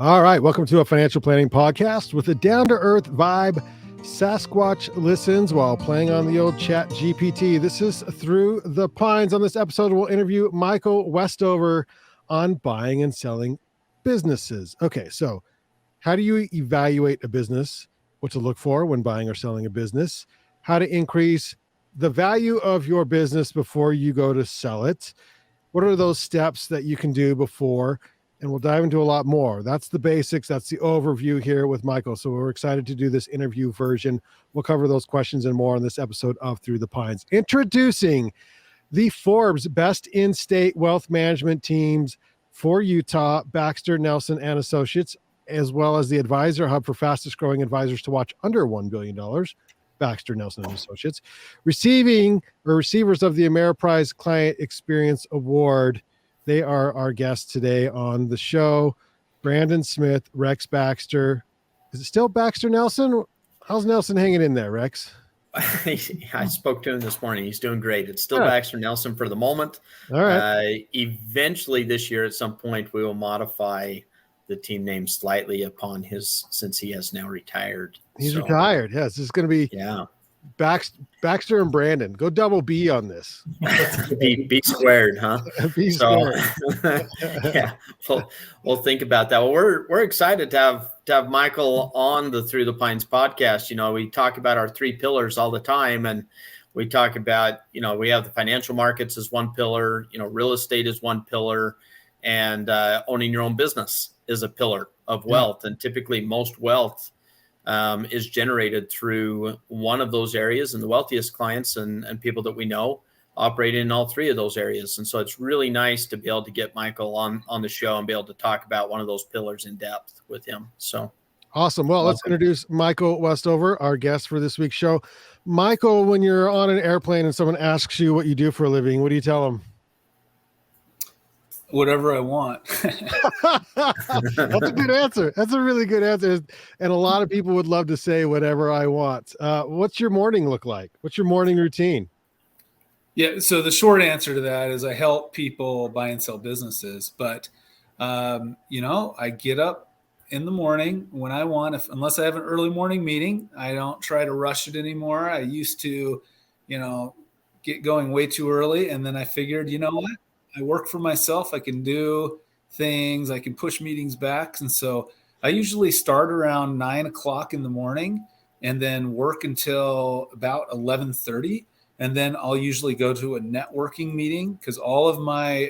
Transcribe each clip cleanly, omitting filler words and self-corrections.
All right, welcome to a financial planning podcast with a down-to-earth vibe. Sasquatch listens while playing on the old Chat GPT. This is Through the Pines. On this episode, we'll interview Michael Westover on buying and selling businesses. Okay, so how do you evaluate a business? What to look for when buying or selling a business? How to increase the value of your business before you go to sell it? What are those steps that you can do before? And we'll dive into a lot more. That's the basics. That's the overview here with Michael. So we're excited to do this interview version. We'll cover those questions and more on this episode of Through the Pines. Introducing the Forbes Best In-State Wealth Management Teams for Utah, Baxter, Nelsen, and Associates, as well as the Advisor Hub for fastest growing advisors to watch under $1 billion, Baxter, Nelsen, and Associates, receivers of the Ameriprise Client Experience Award. They are our guests today on the show. Brandon Smith, Rex Baxter. Is it still Baxter Nelsen? How's Nelsen hanging in there, Rex? I spoke to him this morning. He's doing great. It's still Baxter Nelsen for the moment. All right. Eventually this year at some point, we will modify the team name slightly since he has now retired. He's retired. Yes, this is going to be Baxter and Brandon. Go double B on this. B squared, huh? B squared. Yeah, we'll think about that. Well, we're excited to have Michael on the Through the Pines podcast. You know, we talk about our three pillars all the time, and we talk about, we have the financial markets as one pillar, real estate is one pillar, and owning your own business is a pillar of wealth. And typically most wealth is generated through one of those areas, and the wealthiest clients and people that we know operate in all three of those areas. And so it's really nice to be able to get Michael on the show and be able to talk about one of those pillars in depth with him. So awesome. Well, let's introduce Michael Westover, our guest for this week's show. Michael, when you're on an airplane and someone asks you what you do for a living, what do you tell them? Whatever I want. That's a good answer. That's a really good answer. And a lot of people would love to say whatever I want. What's your morning look like? What's your morning routine? Yeah. So the short answer to that is I help people buy and sell businesses, but I get up in the morning when I want, unless I have an early morning meeting. I don't try to rush it anymore. I used to, get going way too early. And then I figured, you know what? I work for myself. I can do things. I can push meetings back. And so I usually start around 9 o'clock in the morning and then work until about 11:30. And then I'll usually go to a networking meeting because all of my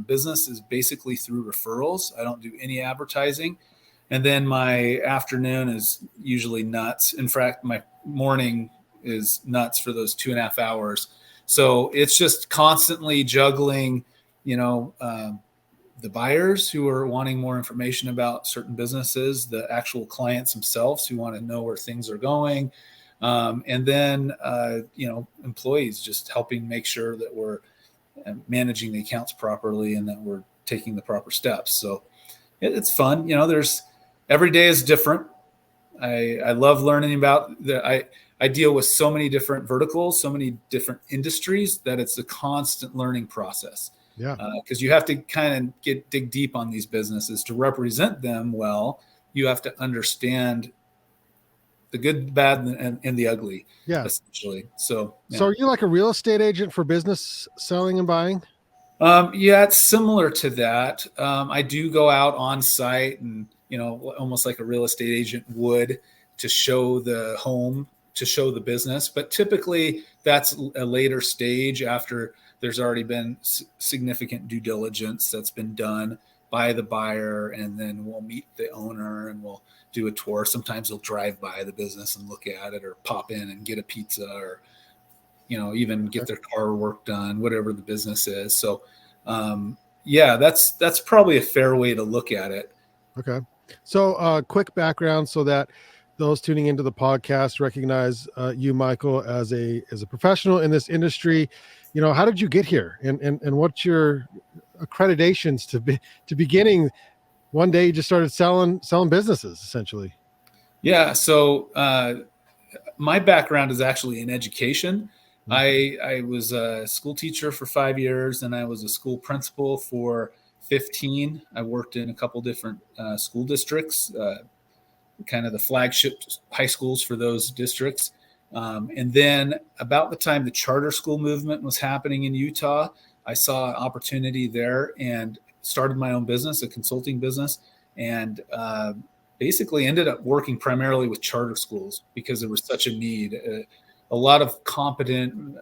business is basically through referrals. I don't do any advertising. And then my afternoon is usually nuts. In fact, my morning is nuts for those 2.5 hours. So it's just constantly juggling the buyers who are wanting more information about certain businesses, the actual clients themselves who want to know where things are going. And then, employees, just helping make sure that we're managing the accounts properly and that we're taking the proper steps. So it's fun. Every day is different. I love learning about I deal with so many different verticals, so many different industries that it's a constant learning process. Yeah. Because you have to kind of dig deep on these businesses to represent them well. You have to understand the good, the bad, and the ugly. Yeah. Essentially. So are you like a real estate agent for business selling and buying? Yeah, it's similar to that. I do go out on site and, almost like a real estate agent would, to show the home, to show the business. But typically that's a later stage after there's already been significant due diligence that's been done by the buyer. And then we'll meet the owner and we'll do a tour. Sometimes they'll drive by the business and look at it, or pop in and get a pizza, or, even get their car work done, whatever the business is. So, that's probably a fair way to look at it. Okay. So quick background so that those tuning into the podcast recognize you, Michael, as a professional in this industry. How did you get here, and what's your accreditations to beginning? One day you just started selling businesses, essentially. Yeah. So my background is actually in education. I was a school teacher for 5 years, and I was a school principal for 15, I worked in a couple different school districts, kind of the flagship high schools for those districts. And then about the time the charter school movement was happening in Utah, I saw an opportunity there and started my own business, a consulting business, and basically ended up working primarily with charter schools because there was such a need. A lot of competent,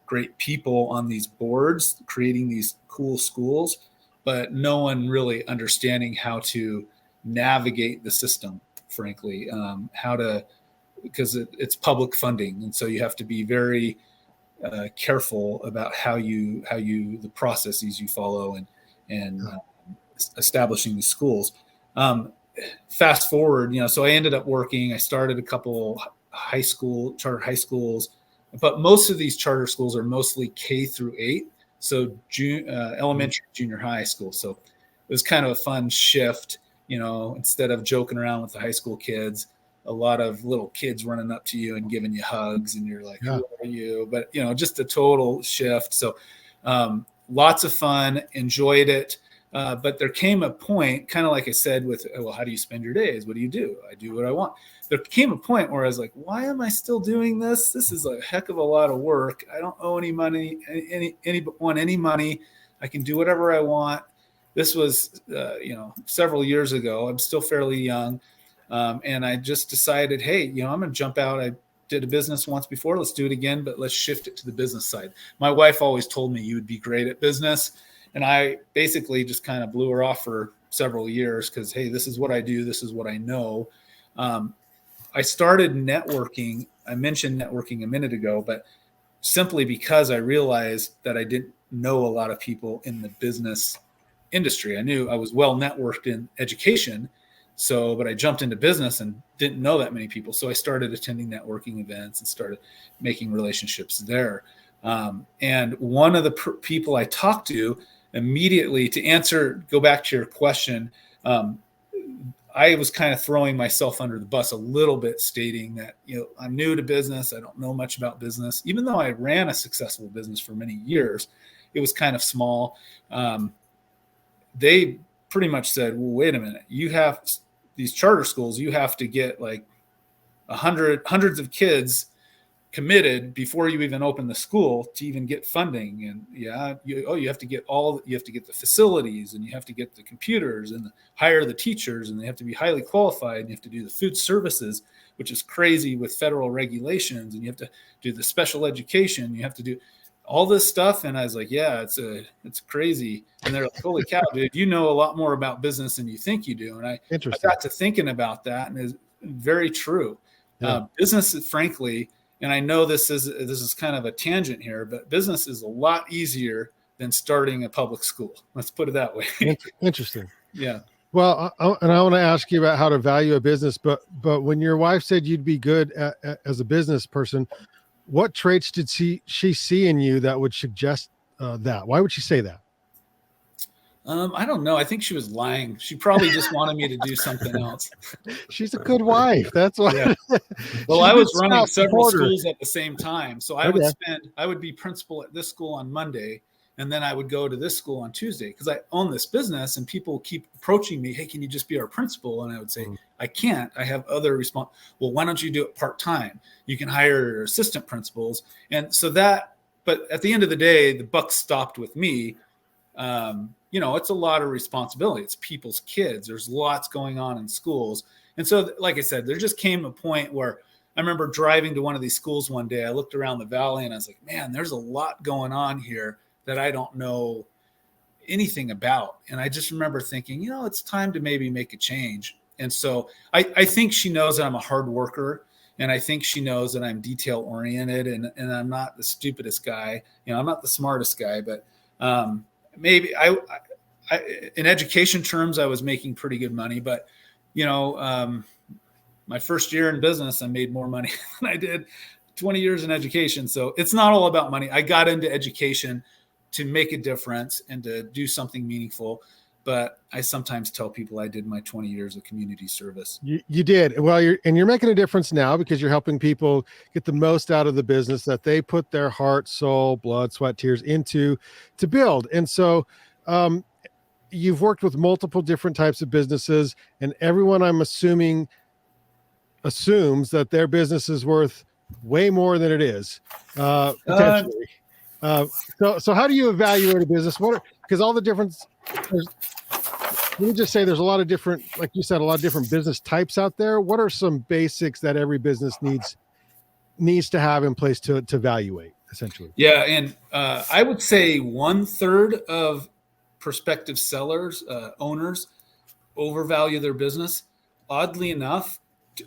great people on these boards creating these cool schools, but no one really understanding how to navigate the system, frankly, because it's public funding. And so you have to be very careful about how the processes you follow and establishing these schools. Fast forward, so I ended up working. I started a couple charter high schools, but most of these charter schools are mostly K through 8, so elementary, junior high school. So it was kind of a fun shift, instead of joking around with the high school kids, a lot of little kids running up to you and giving you hugs, and you're like, who are you? But just a total shift. So lots of fun, enjoyed it. But there came a point, kind of like I said, with, well, how do you spend your days? What do you do? I do what I want. There came a point where I was like, why am I still doing this? This is a heck of a lot of work. I don't owe any money, any money. I can do whatever I want. This was, several years ago. I'm still fairly young. And I just decided, hey, I'm going to jump out. I did a business once before. Let's do it again, but let's shift it to the business side. My wife always told me you would be great at business. And I basically just kind of blew her off for several years because, hey, this is what I do. This is what I know. I started networking. I mentioned networking a minute ago, but simply because I realized that I didn't know a lot of people in the business industry. I knew I was well networked in education. But I jumped into business and didn't know that many people. So I started attending networking events and started making relationships there. And one of the people I talked to immediately, go back to your question, I was kind of throwing myself under the bus a little bit, stating that, I'm new to business. I don't know much about business. Even though I ran a successful business for many years, it was kind of small. They pretty much said, well, wait a minute, you have these charter schools, you have to get like hundreds of kids committed before you even open the school to even get funding. And you have to get the facilities, and you have to get the computers, and hire the teachers, and they have to be highly qualified, and you have to do the food services, which is crazy with federal regulations, and you have to do the special education, you have to do all this stuff. And I was like, yeah, it's crazy. And they're like, holy cow, dude, you know a lot more about business than you think you do. And I got to thinking about that, and it's very true. Yeah. Business, frankly, and I know this is kind of a tangent here, but business is a lot easier than starting a public school. Let's put it that way. Interesting. Yeah. Well, I want to ask you about how to value a business, but when your wife said you'd be good as a business person, what traits did she see in you that would suggest that? Why would she say that? I don't know. I think she was lying. She probably just wanted me to do something else. She's a good wife. That's why. Yeah. Well, I was running several schools at the same time. So I would be principal at this school on Monday, and then I would go to this school on Tuesday because I own this business, and people keep approaching me. Hey, can you just be our principal? And I would say, I can't. I have other response. Well, why don't you do it part-time? You can hire assistant principals. And so but at the end of the day, the buck stopped with me. It's a lot of responsibility. It's people's kids. There's lots going on in schools. And so, like I said, there just came a point where I remember driving to one of these schools one day. I looked around the valley and I was like, man, there's a lot going on here that I don't know anything about. And I just remember thinking, it's time to maybe make a change. And so I think she knows that I'm a hard worker. And I think she knows that I'm detail oriented and I'm not the stupidest guy. I'm not the smartest guy, but maybe I in education terms, I was making pretty good money, but my first year in business, I made more money than I did 20 years in education. So it's not all about money. I got into education to make a difference and to do something meaningful. But I sometimes tell people I did my 20 years of community service. You did. Well, you're making a difference now because you're helping people get the most out of the business that they put their heart, soul, blood, sweat, tears into to build. And so you've worked with multiple different types of businesses, and everyone, I'm assuming, assumes that their business is worth way more than it is, potentially. So how do you evaluate a business? Because all the difference, let me just say there's a lot of different, like you said, a lot of different business types out there. What are some basics that every business needs to have in place to evaluate, essentially? Yeah, and I would say 1/3 of prospective sellers, owners, overvalue their business. Oddly enough,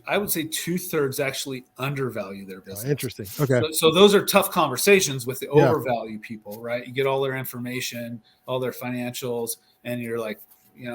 I would say 2/3 actually undervalue their business. Interesting. Okay. So those are tough conversations with the overvalue people, right? You get all their information, all their financials, and you're like,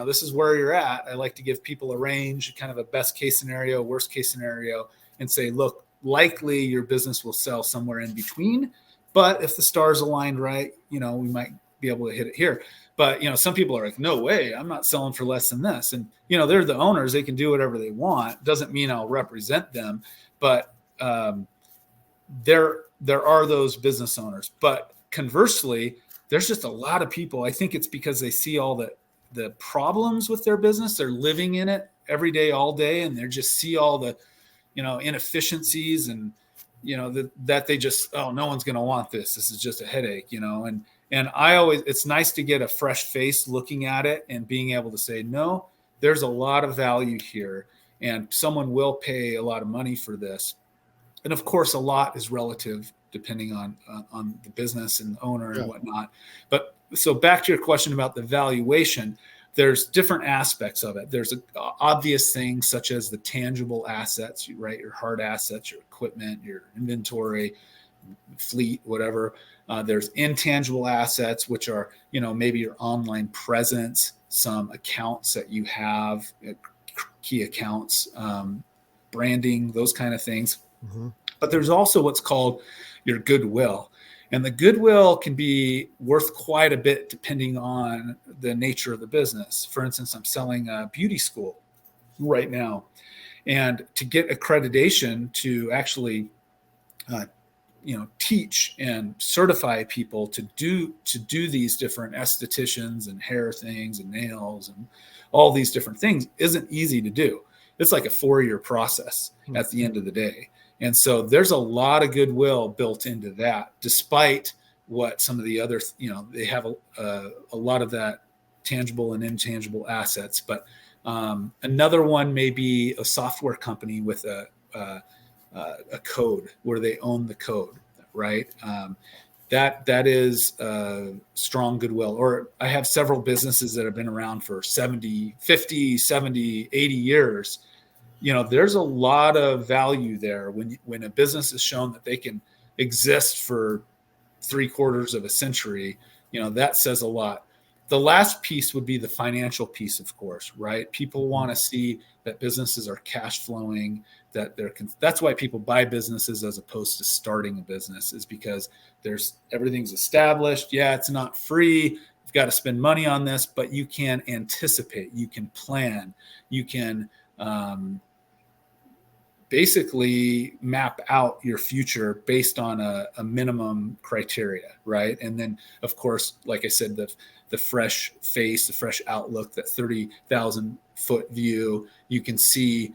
this is where you're at. I like to give people a range, kind of a best case scenario, worst case scenario, and say, look, likely your business will sell somewhere in between. But if the stars aligned right, we might be able to hit it here. But, some people are like, no way, I'm not selling for less than this. And, they're the owners. They can do whatever they want. Doesn't mean I'll represent them. But there are those business owners. But conversely, there's just a lot of people. I think it's because they see all the problems with their business. They're living in it every day, all day. And they just see all the, inefficiencies and, that they just, no one's going to want this. This is just a headache, and it's nice to get a fresh face looking at it and being able to say, no, there's a lot of value here and someone will pay a lot of money for this. And of course, a lot is relative depending on the business and the owner and whatnot. But so back to your question about the valuation, there's different aspects of it. There's obvious things such as the tangible assets, right? Your hard assets, your equipment, your inventory, fleet, whatever. There's intangible assets, which are, maybe your online presence, some accounts that you have, key accounts, branding, those kind of things. Mm-hmm. But there's also what's called your goodwill. And the goodwill can be worth quite a bit depending on the nature of the business. For instance, I'm selling a beauty school right now. And to get accreditation to actually teach and certify people to do these different estheticians and hair things and nails and all these different things isn't easy to do. It's like a 4-year process at the end of the day. And so there's a lot of goodwill built into that, despite what some of the other, they have a lot of that tangible and intangible assets. But another one may be a software company with a code where they own the code, right? That is strong goodwill. Or I have several businesses that have been around for 50, 70, 80 years. There's a lot of value there when a business is shown that they can exist for 3/4 of a century. That says a lot. The last piece would be the financial piece, of course, right? People want to see that businesses are cash flowing, that's why people buy businesses as opposed to starting a business, is because everything's established. Yeah, it's not free. You've got to spend money on this, but you can anticipate, you can plan, you can basically map out your future based on a minimum criteria, right? And then, of course, like I said, the fresh face, the fresh outlook, that 30,000 foot view, you can see,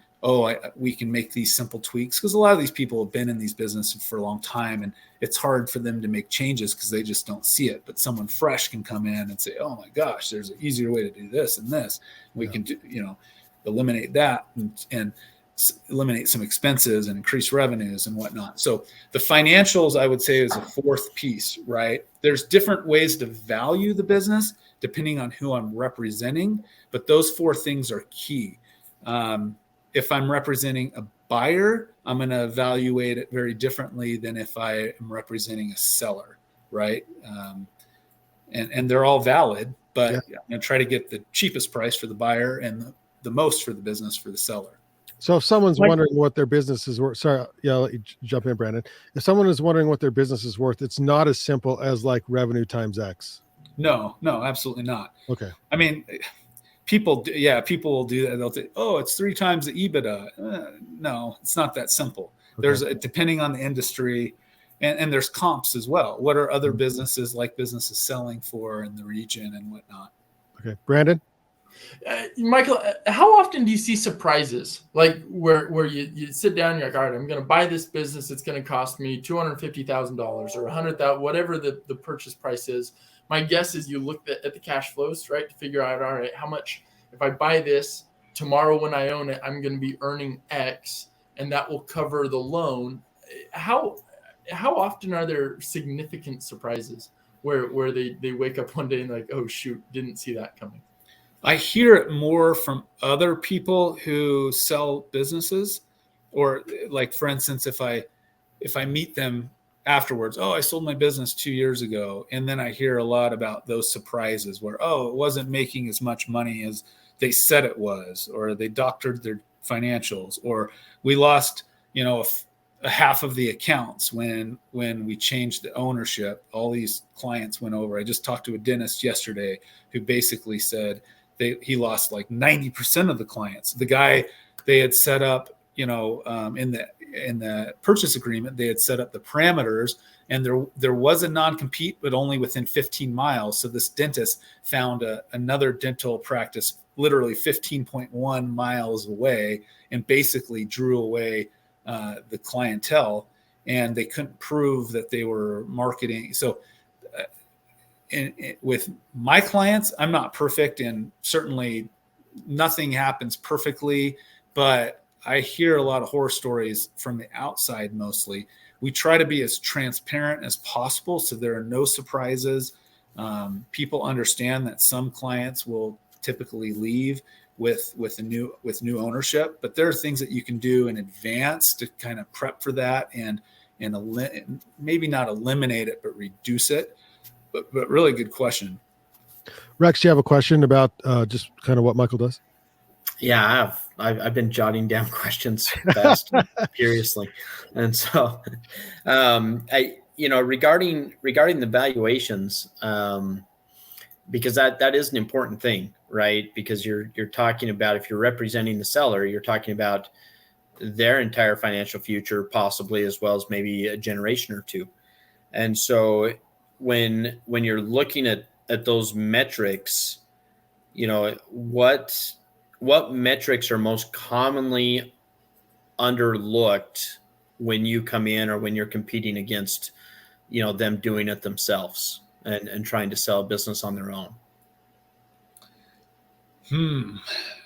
we can make these simple tweaks, because a lot of these people have been in these businesses for a long time, and it's hard for them to make changes because they just don't see it. But someone fresh can come in and say, oh my gosh, there's an easier way to do this and this. We can do, eliminate that and eliminate some expenses and increase revenues and whatnot. So the financials, I would say, is a fourth piece, right? There's different ways to value the business depending on who I'm representing, but those 4 things are key. If I'm representing a buyer, I'm going to evaluate it very differently than if I am representing a seller, right? And they're all valid, but I'm going to try to get the cheapest price for the buyer and the most for the business for the seller. So if someone's wondering what their business is worth, I'll let you jump in, Brandon. If someone is wondering what their business is worth, it's not as simple as like revenue times X. No, absolutely not. Okay. I mean, people will do that. They'll say, it's 3 times the EBITDA. No, it's not that simple. Okay. There's depending on the industry, and there's comps as well. What are other businesses selling for in the region and whatnot? Okay. Brandon? Michael, how often do you see surprises like where you sit down and you're like, all right, I'm going to buy this business. It's going to cost me $250,000 or $100,000, whatever the purchase price is. My guess is you look at the cash flows, right, to figure out, all right, how much, if I buy this tomorrow when I own it, I'm going to be earning X, and that will cover the loan. How often are there significant surprises where they wake up one day and like, oh shoot, didn't see that coming? I hear it more from other people who sell businesses, or like, for instance, if I meet them afterwards, oh, I sold my business 2 years ago. And then I hear a lot about those surprises where, oh, it wasn't making as much money as they said it was, or they doctored their financials, or we lost, a half of the accounts when we changed the ownership. All these clients went over. I just talked to a dentist yesterday who basically said he lost like 90% of the clients. The guy they had set up, in the purchase agreement, they had set up the parameters, and there was a non-compete, but only within 15 miles. So this dentist found another dental practice literally 15.1 miles away, and basically drew away the clientele, and they couldn't prove that they were marketing. So with my clients, I'm not perfect, and certainly nothing happens perfectly, but I hear a lot of horror stories from the outside mostly. We try to be as transparent as possible so there are no surprises. People understand that some clients will typically leave with new ownership, but there are things that you can do in advance to kind of prep for that and maybe not eliminate it, but reduce it. But really good question. Rex, do you have a question about just kind of what Michael does? Yeah, I've been jotting down questions fast and furiously, and so regarding the valuations, because that is an important thing, right? Because you're talking about, if you're representing the seller, you're talking about their entire financial future, possibly, as well as maybe a generation or two. And so when you're looking at those metrics, what metrics are most commonly underlooked when you come in, or when you're competing against, them doing it themselves and trying to sell a business on their own?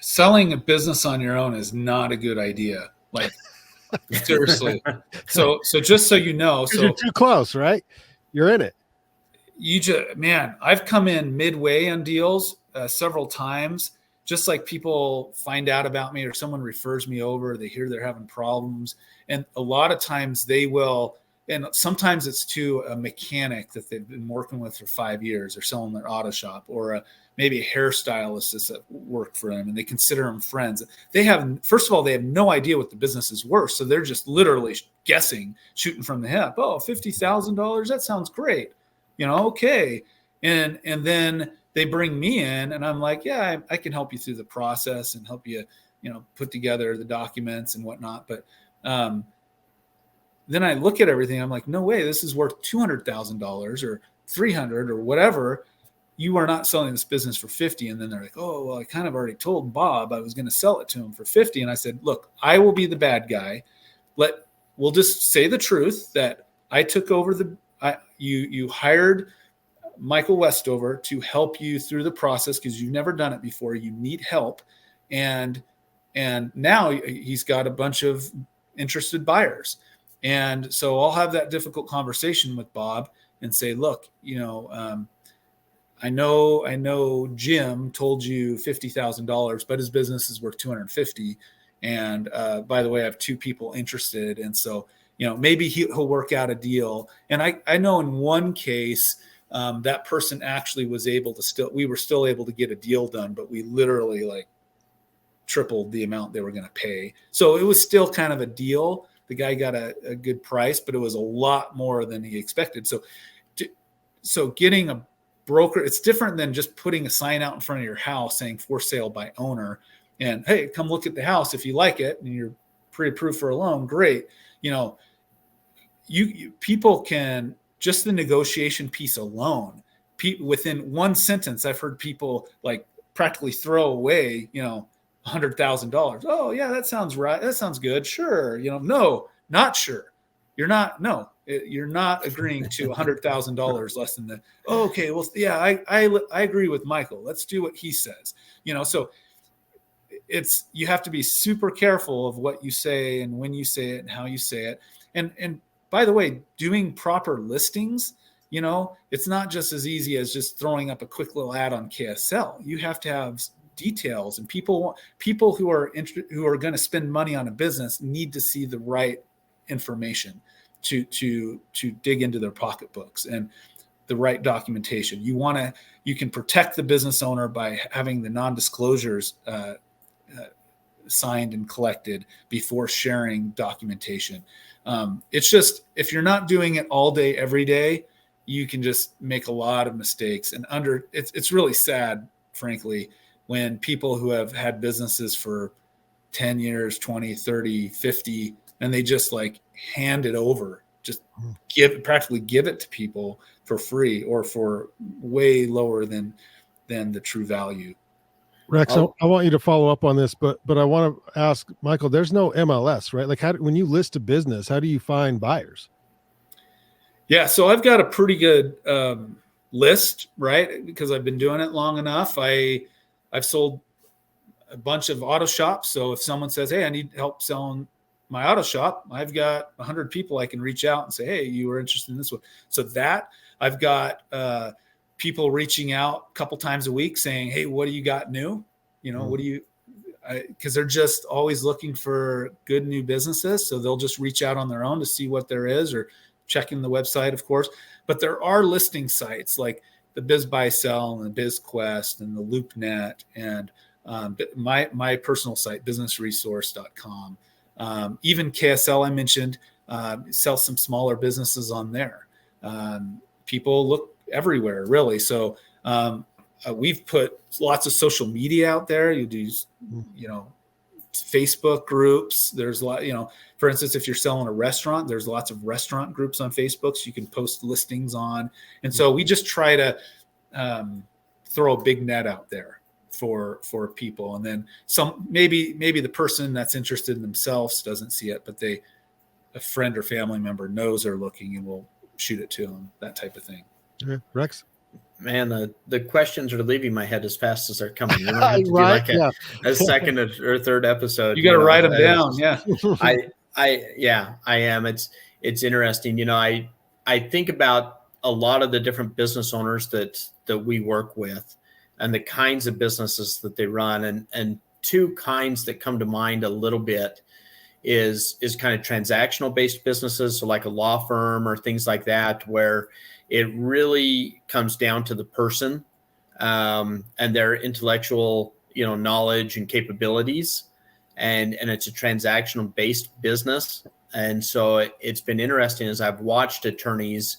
Selling a business on your own is not a good idea. Like, seriously. So just so you know, you're too close, right? You're in it. I've come in midway on deals several times. Just like people find out about me, or someone refers me over, they hear they're having problems. And a lot of times they will, and sometimes it's to a mechanic that they've been working with for 5 years. They're selling their auto shop, or maybe a hairstylist that's at work for them, and they consider them friends. First of all, they have no idea what the business is worth. So they're just literally guessing, shooting from the hip. Oh, $50,000. That sounds great. Okay. And then they bring me in, and I'm like, yeah, I can help you through the process and help you, put together the documents and whatnot. But then I look at everything. I'm like, no way, this is worth $200,000 or $300,000 or whatever. You are not selling this business for 50. And then they're like, oh, well, I kind of already told Bob I was going to sell it to him for 50. And I said, look, I will be the bad guy. We'll just say the truth that I took over you hired Michael Westover to help you through the process because you've never done it before. You need help. And now he's got a bunch of interested buyers. And so I'll have that difficult conversation with Bob and say, look, I know Jim told you $50,000, but his business is worth $250,000. And by the way, I have 2 people interested. And so, maybe he'll work out a deal. And I know in one case, that person actually was able to we were still able to get a deal done, but we literally tripled the amount they were going to pay. So it was still kind of a deal. The guy got a good price, but it was a lot more than he expected. So getting a broker, it's different than just putting a sign out in front of your house saying for sale by owner, and hey, come look at the house if you like it and you're pre-approved for a loan. Great. You people can, just the negotiation piece alone within one sentence, I've heard people like practically throw away, $100,000. Oh yeah, that sounds right. That sounds good. Sure. No, not sure. You're not agreeing to $100,000 less than that. Oh, okay. Well, yeah, I agree with Michael. Let's do what he says. So you have to be super careful of what you say and when you say it and how you say it. And by the way, doing proper listings, it's not just as easy as just throwing up a quick little ad on KSL. You have to have details, and people who are going to spend money on a business need to see the right information to dig into their pocketbooks and the right documentation. You can protect the business owner by having the non-disclosures signed and collected before sharing documentation. It's just, if you're not doing it all day, every day, you can just make a lot of mistakes. And it's really sad, frankly, when people who have had businesses for 10 years, 20, 30, 50, and they just like hand it over, just practically give it to people for free or for way lower than the true value. Rex, I want you to follow up on this, but I want to ask Michael, there's no MLS, right? Like when you list a business, how do you find buyers? Yeah. So I've got a pretty good list, right? Because I've been doing it long enough. I've sold a bunch of auto shops. So if someone says, hey, I need help selling my auto shop, I've got 100 people I can reach out and say, hey, you were interested in this one. So that I've got people reaching out a couple times a week saying, hey, what do you got new? What do you, because they're just always looking for good new businesses. So they'll just reach out on their own to see what there is, or checking the website, of course. But there are listing sites like the Biz Buy Sell and the BizQuest and the LoopNet and my personal site, businessresource.com. Even KSL I mentioned, sell some smaller businesses on there. People look everywhere, really. So we've put lots of social media out there. You do, Facebook groups. There's a lot, for instance, if you're selling a restaurant, there's lots of restaurant groups on Facebook, so you can post listings on. And so we just try to throw a big net out there for people. And then maybe the person that's interested in themselves doesn't see it, but a friend or family member knows they're looking and will shoot it to them, that type of thing. Okay. Rex? Man, the questions are leaving my head as fast as they're coming. You don't have to do like a second or third episode. You got to write them down. Yeah. I am. It's interesting. I think about a lot of the different business owners that we work with and the kinds of businesses that they run. And two kinds that come to mind a little bit is kind of transactional based businesses. So like a law firm or things like that, where it really comes down to the person and their intellectual, knowledge and capabilities. And it's a transactional based business. And so it's been interesting as I've watched attorneys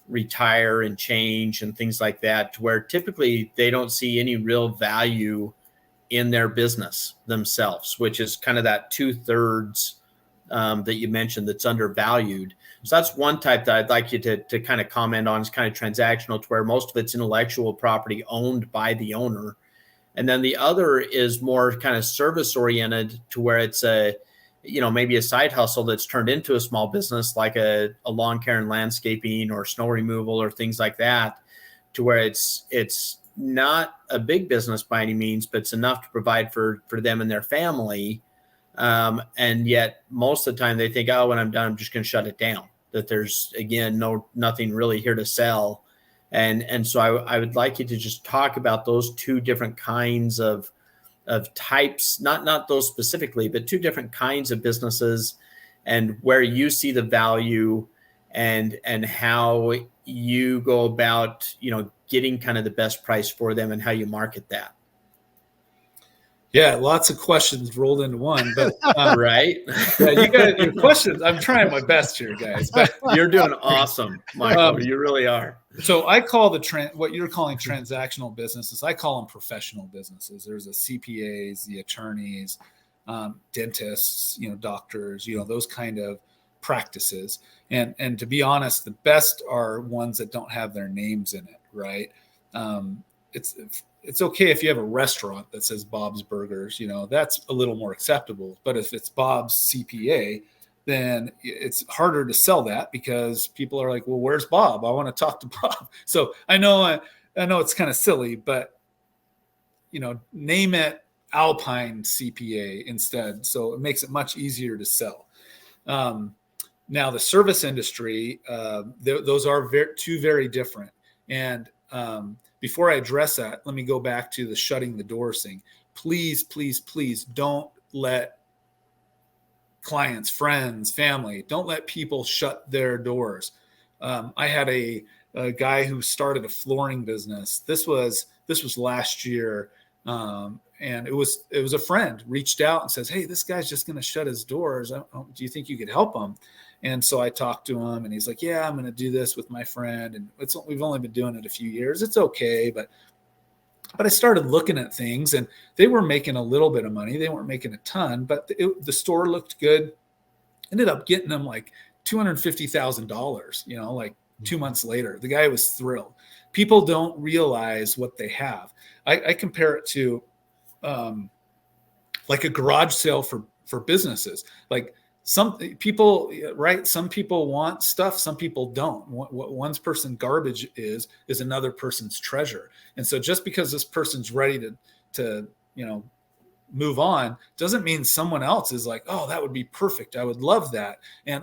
retire and change and things like that, to where typically they don't see any real value in their business themselves, which is kind of that 2/3 that you mentioned that's undervalued. So that's one type that I'd like you to kind of comment on, is kind of transactional, to where most of it's intellectual property owned by the owner. And then the other is more kind of service oriented, to where it's maybe a side hustle that's turned into a small business, like a lawn care and landscaping or snow removal or things like that, to where it's not a big business by any means, but it's enough to provide for them and their family. And yet most of the time they think, oh, when I'm done, I'm just going to shut it down, that there's, again, nothing really here to sell. And so I would like you to just talk about those two different kinds of types, not those specifically, but two different kinds of businesses, and where you see the value and how you go about, getting kind of the best price for them and how you market that. Yeah, lots of questions rolled into one, but right. Yeah, you got your questions. I'm trying my best here, guys. But you're doing awesome, Michael. You really are. So I call what you're calling transactional businesses, I call them professional businesses. There's the CPAs, the attorneys, dentists, doctors, those kind of practices. And to be honest, the best are ones that don't have their names in it, right? It's okay if you have a restaurant that says Bob's Burgers, that's a little more acceptable. But if it's Bob's CPA, then it's harder to sell that because people are like, well, where's Bob? I want to talk to Bob. So I know it's kind of silly, but name it Alpine CPA instead. So it makes it much easier to sell. Now the service industry, those are two very different. And before I address that, let me go back to the shutting the doors thing. Please, please, please don't let clients, friends, family, don't let people shut their doors. I had a guy who started a flooring business. This was last year. And it was a friend reached out and says, hey, this guy's just going to shut his doors. Do you think you could help him? And so I talked to him and he's like, yeah, I'm going to do this with my friend. And we've only been doing it a few years. It's okay. But I started looking at things and they were making a little bit of money. They weren't making a ton, but the store looked good. Ended up getting them like $250,000, like 2 months later. The guy was thrilled. People don't realize what they have. I compare it to like a garage sale for businesses. Like some people, right? Some people want stuff. Some people don't. What one person's garbage is another person's treasure. And so just because this person's ready to move on doesn't mean someone else is like, oh, that would be perfect. I would love that. And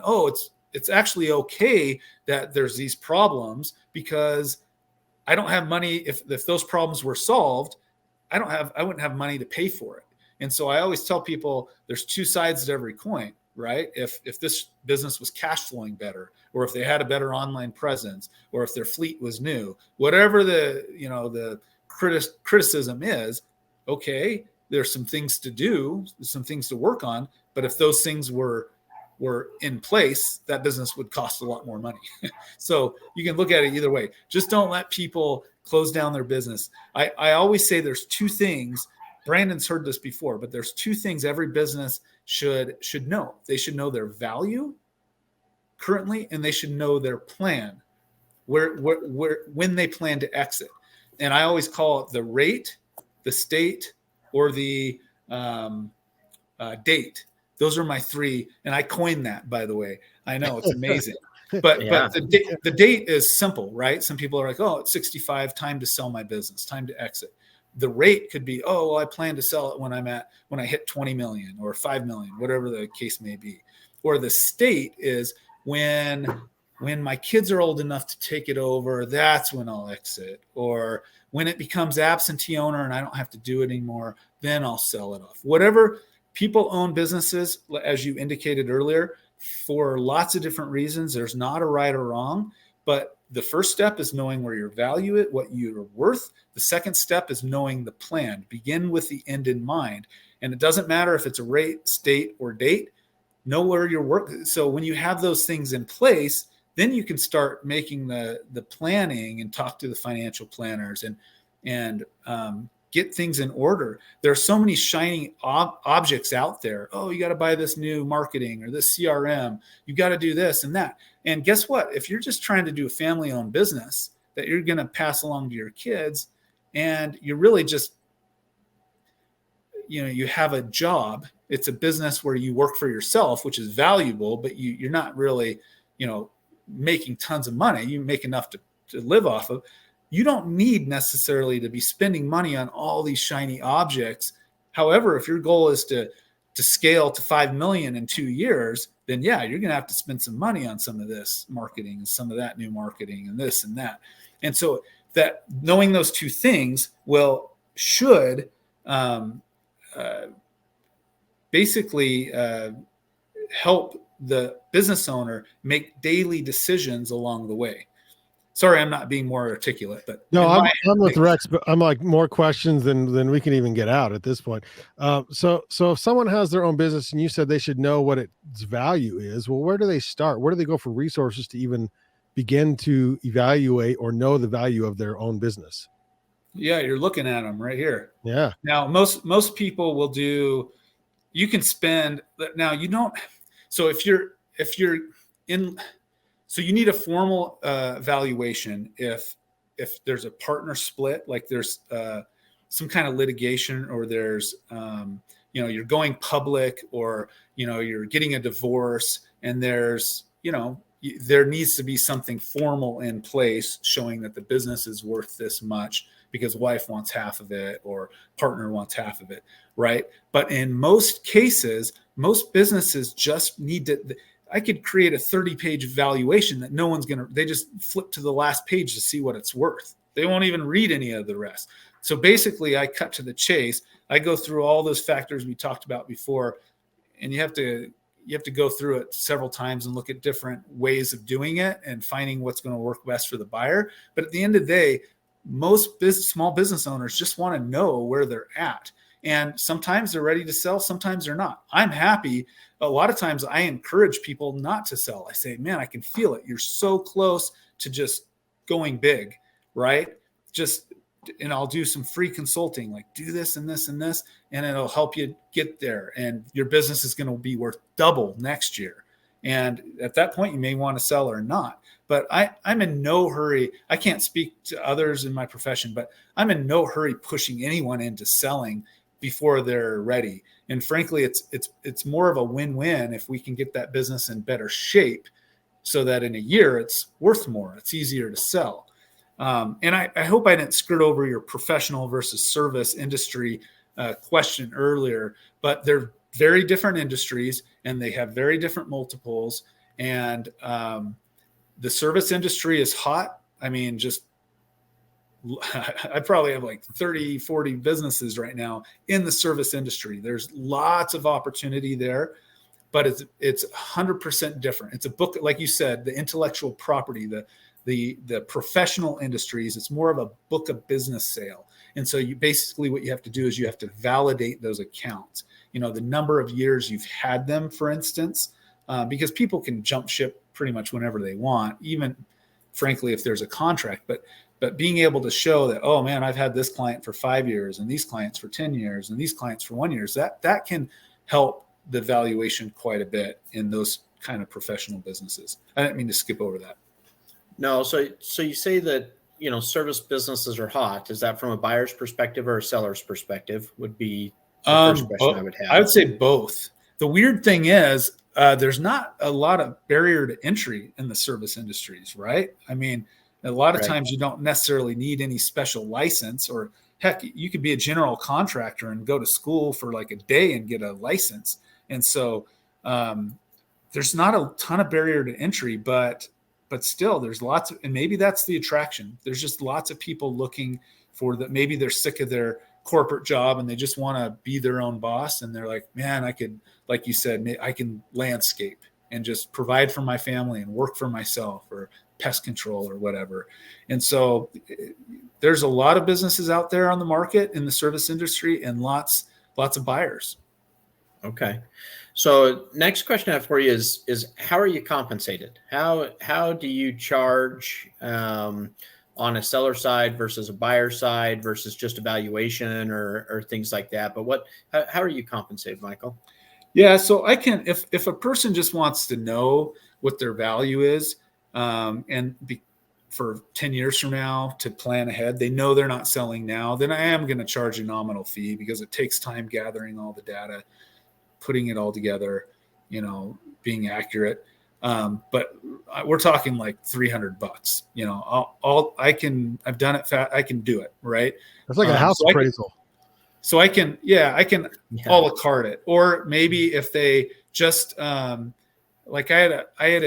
it's actually okay that there's these problems because I don't have money. If those problems were solved, I wouldn't have money to pay for it. And so I always tell people there's two sides to every coin, right? If this business was cash flowing better, or if they had a better online presence, or if their fleet was new, whatever the criticism is, okay, there's some things to do, some things to work on. But if those things were in place, that business would cost a lot more money. So you can look at it either way. Just don't let people close down their business. I always say there's two things. Brandon's heard this before, but there's two things every business should know. They should know their value currently, and they should know their plan, when they plan to exit. And I always call it the rate, the state, or the date. Those are my three. And I coined that, by the way. I know it's amazing. But the date is simple, right? Some people are like, oh, it's 65, time to sell my business, time to exit. The rate could be, oh, well, I plan to sell it when I hit 20 million or 5 million, whatever the case may be. Or the state is when my kids are old enough to take it over, that's when I'll exit. Or when it becomes absentee owner and I don't have to do it anymore, then I'll sell it off. Whatever. People own businesses, as you indicated earlier, for lots of different reasons. There's not a right or wrong, but the first step is knowing where your value is, what you're worth. The second step is knowing the plan. Begin with the end in mind. And it doesn't matter if it's a rate, state, or date. Know where your work. So when you have those things in place, then you can start making the planning and talk to the financial planners and get things in order. There are so many shiny objects out there. Oh, you got to buy this new marketing or this CRM. You got to do this and that. And guess what? If you're just trying to do a family-owned business that you're going to pass along to your kids, and you're really just, you have a job. It's a business where you work for yourself, which is valuable, but you're not really, making tons of money. You make enough to live off of. You don't need necessarily to be spending money on all these shiny objects. However, if your goal is to scale to 5 million in 2 years, then yeah, you're going to have to spend some money on some of this marketing and some of that new marketing and this and that. And so that knowing those two things should basically help the business owner make daily decisions along the way. Sorry, I'm not being more articulate, but no, I'm with Rex, but I'm like more questions than we can even get out at this point. So if someone has their own business and you said they should know what its value is, well, where do they start? Where do they go for resources to even begin to evaluate or know the value of their own business? Yeah, you're looking at them right here. Yeah. Now, most people will do. You can spend now. You don't. So if you're in. So you need a formal valuation if if there's a partner split, like there's some kind of litigation, or there's you're going public, or you're getting a divorce, and there's there needs to be something formal in place showing that the business is worth this much because wife wants half of it or partner wants half of it, right? But in most cases, most businesses just need to, I could create a 30-page valuation that no one's they just flip to the last page to see what it's worth. They won't even read any of the rest. So basically, I cut to the chase. I go through all those factors we talked about before, and you have to go through it several times and look at different ways of doing it and finding what's going to work best for the buyer. But at the end of the day, most small business owners just want to know where they're at. And sometimes they're ready to sell, sometimes they're not. I'm happy. A lot of times I encourage people not to sell. I say, man, I can feel it. You're so close to just going big, right? And I'll do some free consulting, like do this and this and this, and it'll help you get there. And your business is going to be worth double next year. And at that point, you may want to sell or not. But I'm in no hurry. I can't speak to others in my profession, but I'm in no hurry pushing anyone into selling before they're ready. And frankly, it's more of a win-win if we can get that business in better shape so that in a year it's worth more. It's easier to sell. And I hope I didn't skirt over your professional versus service industry question earlier, but they're very different industries and they have very different multiples. And the service industry is hot. I mean, I probably have like 30, 40 businesses right now in the service industry. There's lots of opportunity there, but it's 100% different. It's a book, like you said, the intellectual property, the professional industries, it's more of a book of business sale. And so what you have to do is you have to validate those accounts, the number of years you've had them, for instance, because people can jump ship pretty much whenever they want, even frankly, if there's a contract, but being able to show that, oh man, I've had this client for 5 years and these clients for 10 years and these clients for 1 year, that can help the valuation quite a bit in those kind of professional businesses. I didn't mean to skip over that. No. So you say that, service businesses are hot. Is that from a buyer's perspective or a seller's perspective would be the first question I would have? I would say both. The weird thing is there's not a lot of barrier to entry in the service industries, right? I mean, a lot of times you don't necessarily need any special license, or heck, you could be a general contractor and go to school for like a day and get a license. And so there's not a ton of barrier to entry, but still there's lots of, and maybe that's the attraction. There's just lots of people looking for that. Maybe they're sick of their corporate job and they just want to be their own boss. And they're like, man, I could, like you said, I can landscape and just provide for my family and work for myself, or pest control or whatever. And so there's a lot of businesses out there on the market in the service industry and lots of buyers. Okay. So next question I have for you is how are you compensated? How do you charge on a seller side versus a buyer side versus just a valuation or things like that? But how are you compensated, Michael? Yeah. So I can, if a person just wants to know what their value is, for 10 years from now to plan ahead, they know they're not selling now, then I am going to charge a nominal fee because it takes time gathering all the data, putting it all together, being accurate. But we're talking like $300, I've done it fast. I can do it. Right. That's like a house appraisal. So I can a la carte it, or maybe if they just, like I had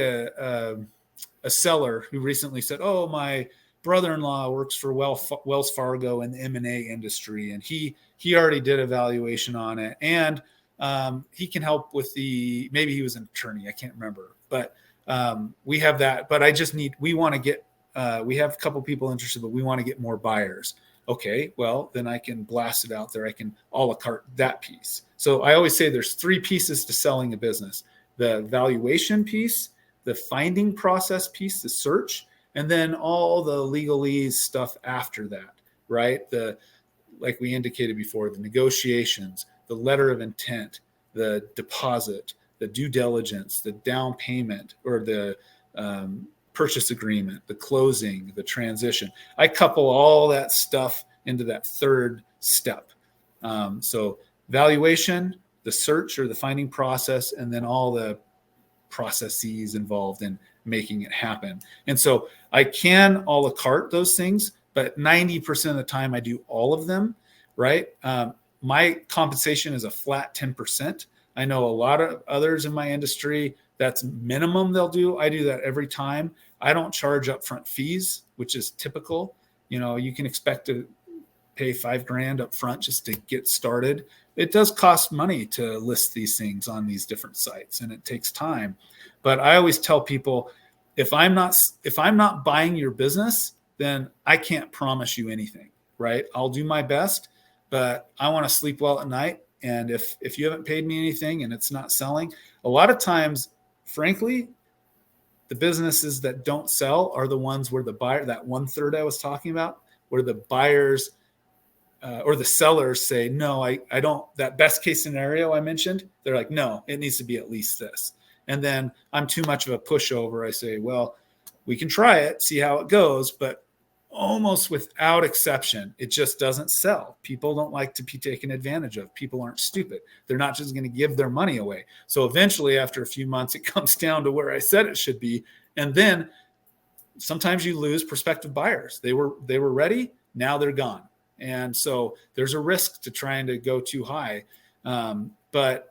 a seller who recently said, oh, my brother-in-law works for Wells Fargo in the M&A industry. And he already did a valuation on it. And he can help with maybe he was an attorney. I can't remember, but we have that, but we want to get, we have a couple people interested, but we want to get more buyers. Okay. Well, then I can blast it out there. I can a la carte that piece. So I always say there's 3 pieces to selling a business: the valuation piece, the finding process piece, the search, and then all the legalese stuff after that, right? Like we indicated before, the negotiations, the letter of intent, the deposit, the due diligence, the down payment, or the purchase agreement, the closing, the transition. I couple all that stuff into that third step. So valuation, the search or the finding process, and then all the processes involved in making it happen. And so I can a la carte those things, but 90% of the time I do all of them, right? My compensation is a flat 10%. I know a lot of others in my industry, that's minimum they'll do. I do that every time. I don't charge upfront fees, which is typical. You can expect to pay $5,000 up front just to get started. It does cost money to list these things on these different sites, and it takes time. But I always tell people, if I'm not buying your business, then I can't promise you anything, right? I'll do my best, but I want to sleep well at night. And if you haven't paid me anything and it's not selling, a lot of times, frankly, the businesses that don't sell are the ones where the buyer, that 1/3 I was talking about, where the buyers or the sellers say, no, I don't, that best case scenario I mentioned, they're like, no, it needs to be at least this. And then I'm too much of a pushover. I say, well, we can try it, see how it goes, but almost without exception, it just doesn't sell. People don't like to be taken advantage of. People aren't stupid. They're not just going to give their money away. So eventually, after a few months, it comes down to where I said it should be. And then sometimes you lose prospective buyers. They were ready. Now they're gone. And so there's a risk to trying to go too high. But,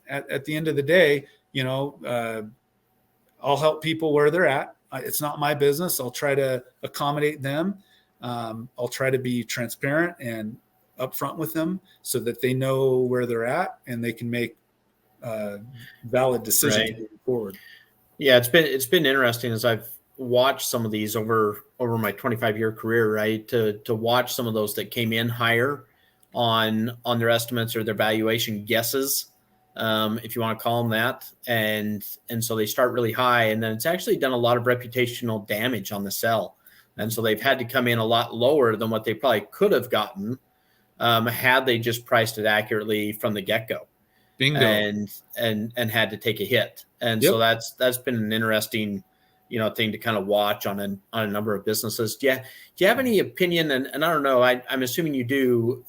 at the end of the day, I'll help people where they're at. It's not my business. I'll try to accommodate them. I'll try to be transparent and upfront with them so that they know where they're at and they can make valid decisions moving forward. Yeah, it's been interesting as I've watched some of these over my 25-year career, right? To watch some of those that came in higher on their estimates or their valuation guesses, if you want to call them that. And so they start really high, and then it's actually done a lot of reputational damage on the sell. And so they've had to come in a lot lower than what they probably could have gotten had they just priced it accurately from the get-go. Bingo. And had to take a hit. And so that's been an interesting thing to kind of watch on a number of businesses. Do you have any opinion? And I don't know, I'm assuming you do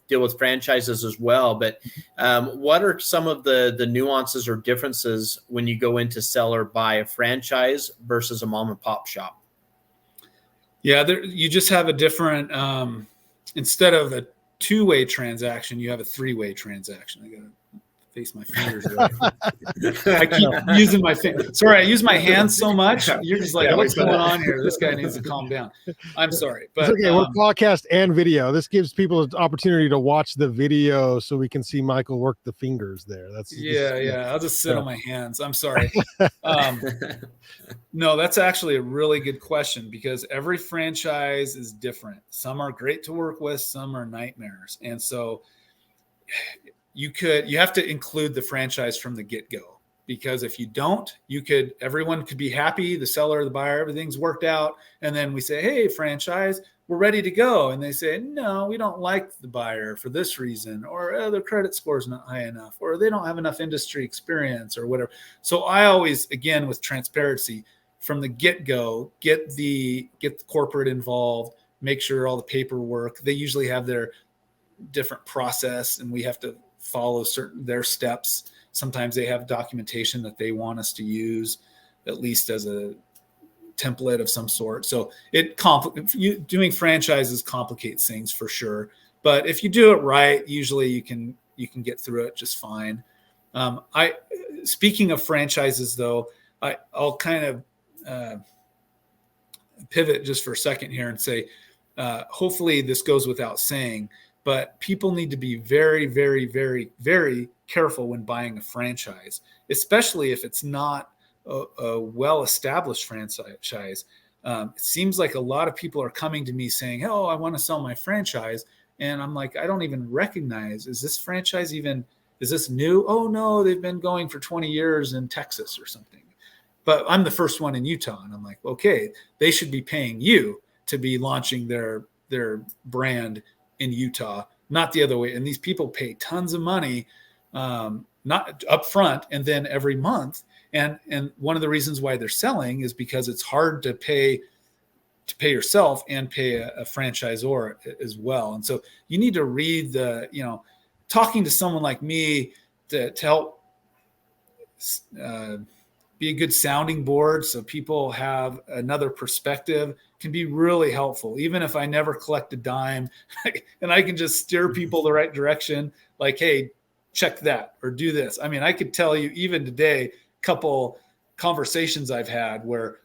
deal with franchises as well, but what are some of the nuances or differences when you go into sell or buy a franchise versus a mom and pop shop? Yeah, you just have a different, instead of a two-way transaction, you have a three-way transaction. I got to face my fingers right. I keep using my fingers. Sorry, I use my hands so much. You're just like, what's going on here? This guy needs to calm down. I'm sorry. But it's okay. We're podcast and video. This gives people an opportunity to watch the video so we can see Michael work the fingers there. Yeah. I'll just sit on my hands. I'm sorry. No, that's actually a really good question because every franchise is different. Some are great to work with, some are nightmares. And so you have to include the franchise from the get-go, because if you don't, everyone could be happy, the seller, the buyer, everything's worked out. And then we say, hey, franchise, we're ready to go. And they say, no, we don't like the buyer for this reason, or their credit score is not high enough, or they don't have enough industry experience or whatever. So I always, again, with transparency from the get-go, get the corporate involved, make sure all the paperwork, they usually have their different process and we have to follow their steps. Sometimes they have documentation that they want us to use, at least as a template of some sort. So doing franchises complicates things for sure. But if you do it right, usually you can get through it just fine. Speaking of franchises though, I'll kind of pivot just for a second here and say, hopefully this goes without saying, but people need to be very, very, very, very careful when buying a franchise, especially if it's not a well-established franchise. It seems like a lot of people are coming to me saying, oh, I want to sell my franchise. And I'm like, I don't even recognize, is this franchise is this new? Oh, no, they've been going for 20 years in Texas or something. But I'm the first one in Utah. And I'm like, okay, they should be paying you to be launching their brand in Utah, not the other way. And these people pay tons of money, not upfront, and then every month. And one of the reasons why they're selling is because it's hard to pay yourself and pay a franchisor as well. And so you need to read talking to someone like me to help be a good sounding board so people have another perspective can be really helpful. Even if I never collect a dime and I can just steer people the right direction, like, hey, check that or do this. I mean, I could tell you even today, a couple conversations I've had where,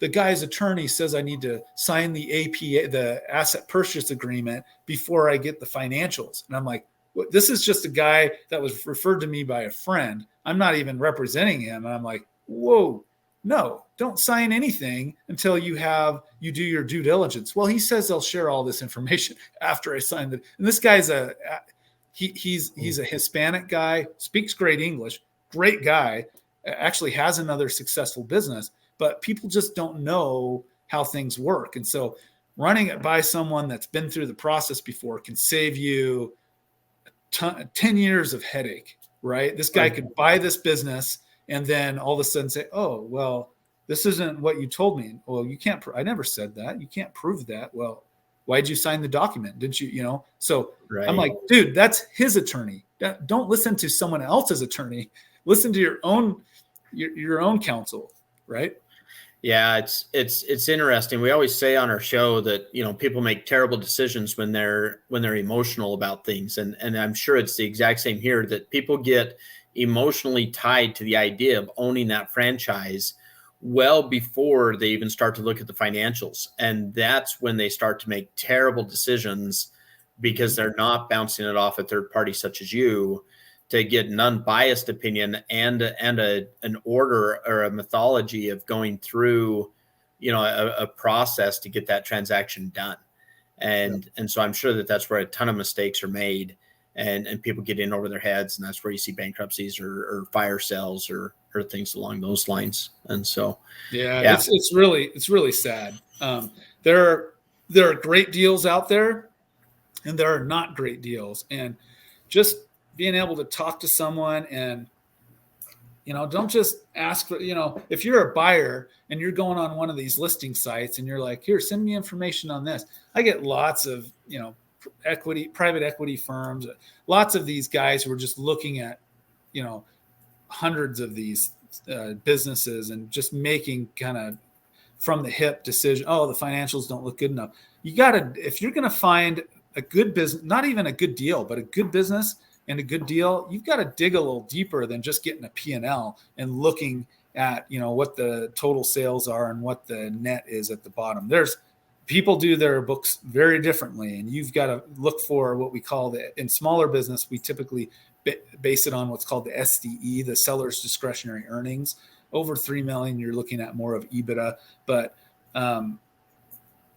the guy's attorney says I need to sign the APA, the asset purchase agreement, before I get the financials. And I'm like, this is just a guy that was referred to me by a friend. I'm not even representing him. And I'm like, whoa, no, don't sign anything until you do your due diligence. Well, he says they'll share all this information after I sign it. And this guy's he's a Hispanic guy, speaks great English, great guy, actually has another successful business, but people just don't know how things work. And so running it by someone that's been through the process before can save you 10 years of headache, right? This guy could buy this business and then all of a sudden say, oh, well, this isn't what you told me. Well, you can't, I never said that. You can't prove that. Well, why'd you sign the document? Didn't you, So right. I'm like, dude, that's his attorney. Don't listen to someone else's attorney. Listen to your own counsel, right? Yeah, it's interesting. We always say on our show that, people make terrible decisions when they're emotional about things. And I'm sure it's the exact same here, that people get emotionally tied to the idea of owning that franchise well before they even start to look at the financials. And that's when they start to make terrible decisions because they're not bouncing it off a third party such as you to get an unbiased opinion and an order or a methodology of going through, a process to get that transaction done. And so I'm sure that's where a ton of mistakes are made and people get in over their heads. And that's where you see bankruptcies or fire sales or things along those lines. And so, yeah. It's really sad. There are great deals out there and there are not great deals. And just being able to talk to someone and, don't just ask for, if you're a buyer and you're going on one of these listing sites and you're like, here, send me information on this. I get lots of, private equity firms, lots of these guys who are just looking at, hundreds of these businesses and just making kind of from the hip decision. Oh, the financials don't look good enough. If you're going to find a good business, not even a good deal, but a good business and a good deal, you've got to dig a little deeper than just getting a P&L and looking at, what the total sales are and what the net is at the bottom. People do their books very differently, and you've got to look for what we call in smaller business, we typically base it on what's called the SDE, the seller's discretionary earnings. Over 3 million, you're looking at more of EBITDA, but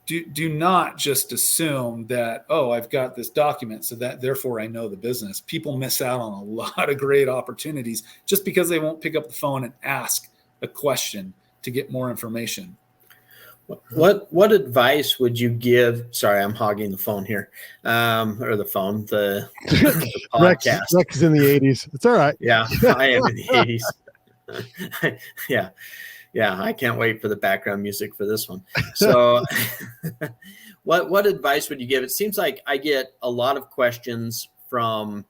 do not just assume that, I've got this document, so that therefore I know the business. People miss out on a lot of great opportunities just because they won't pick up the phone and ask a question to get more information. What advice would you give? Sorry, I'm hogging the phone here, or the phone, the podcast. Rex is in the 80s. It's all right. Yeah, I am in the 80s. Yeah, I can't wait for the background music for this one. So what advice would you give? It seems like I get a lot of questions from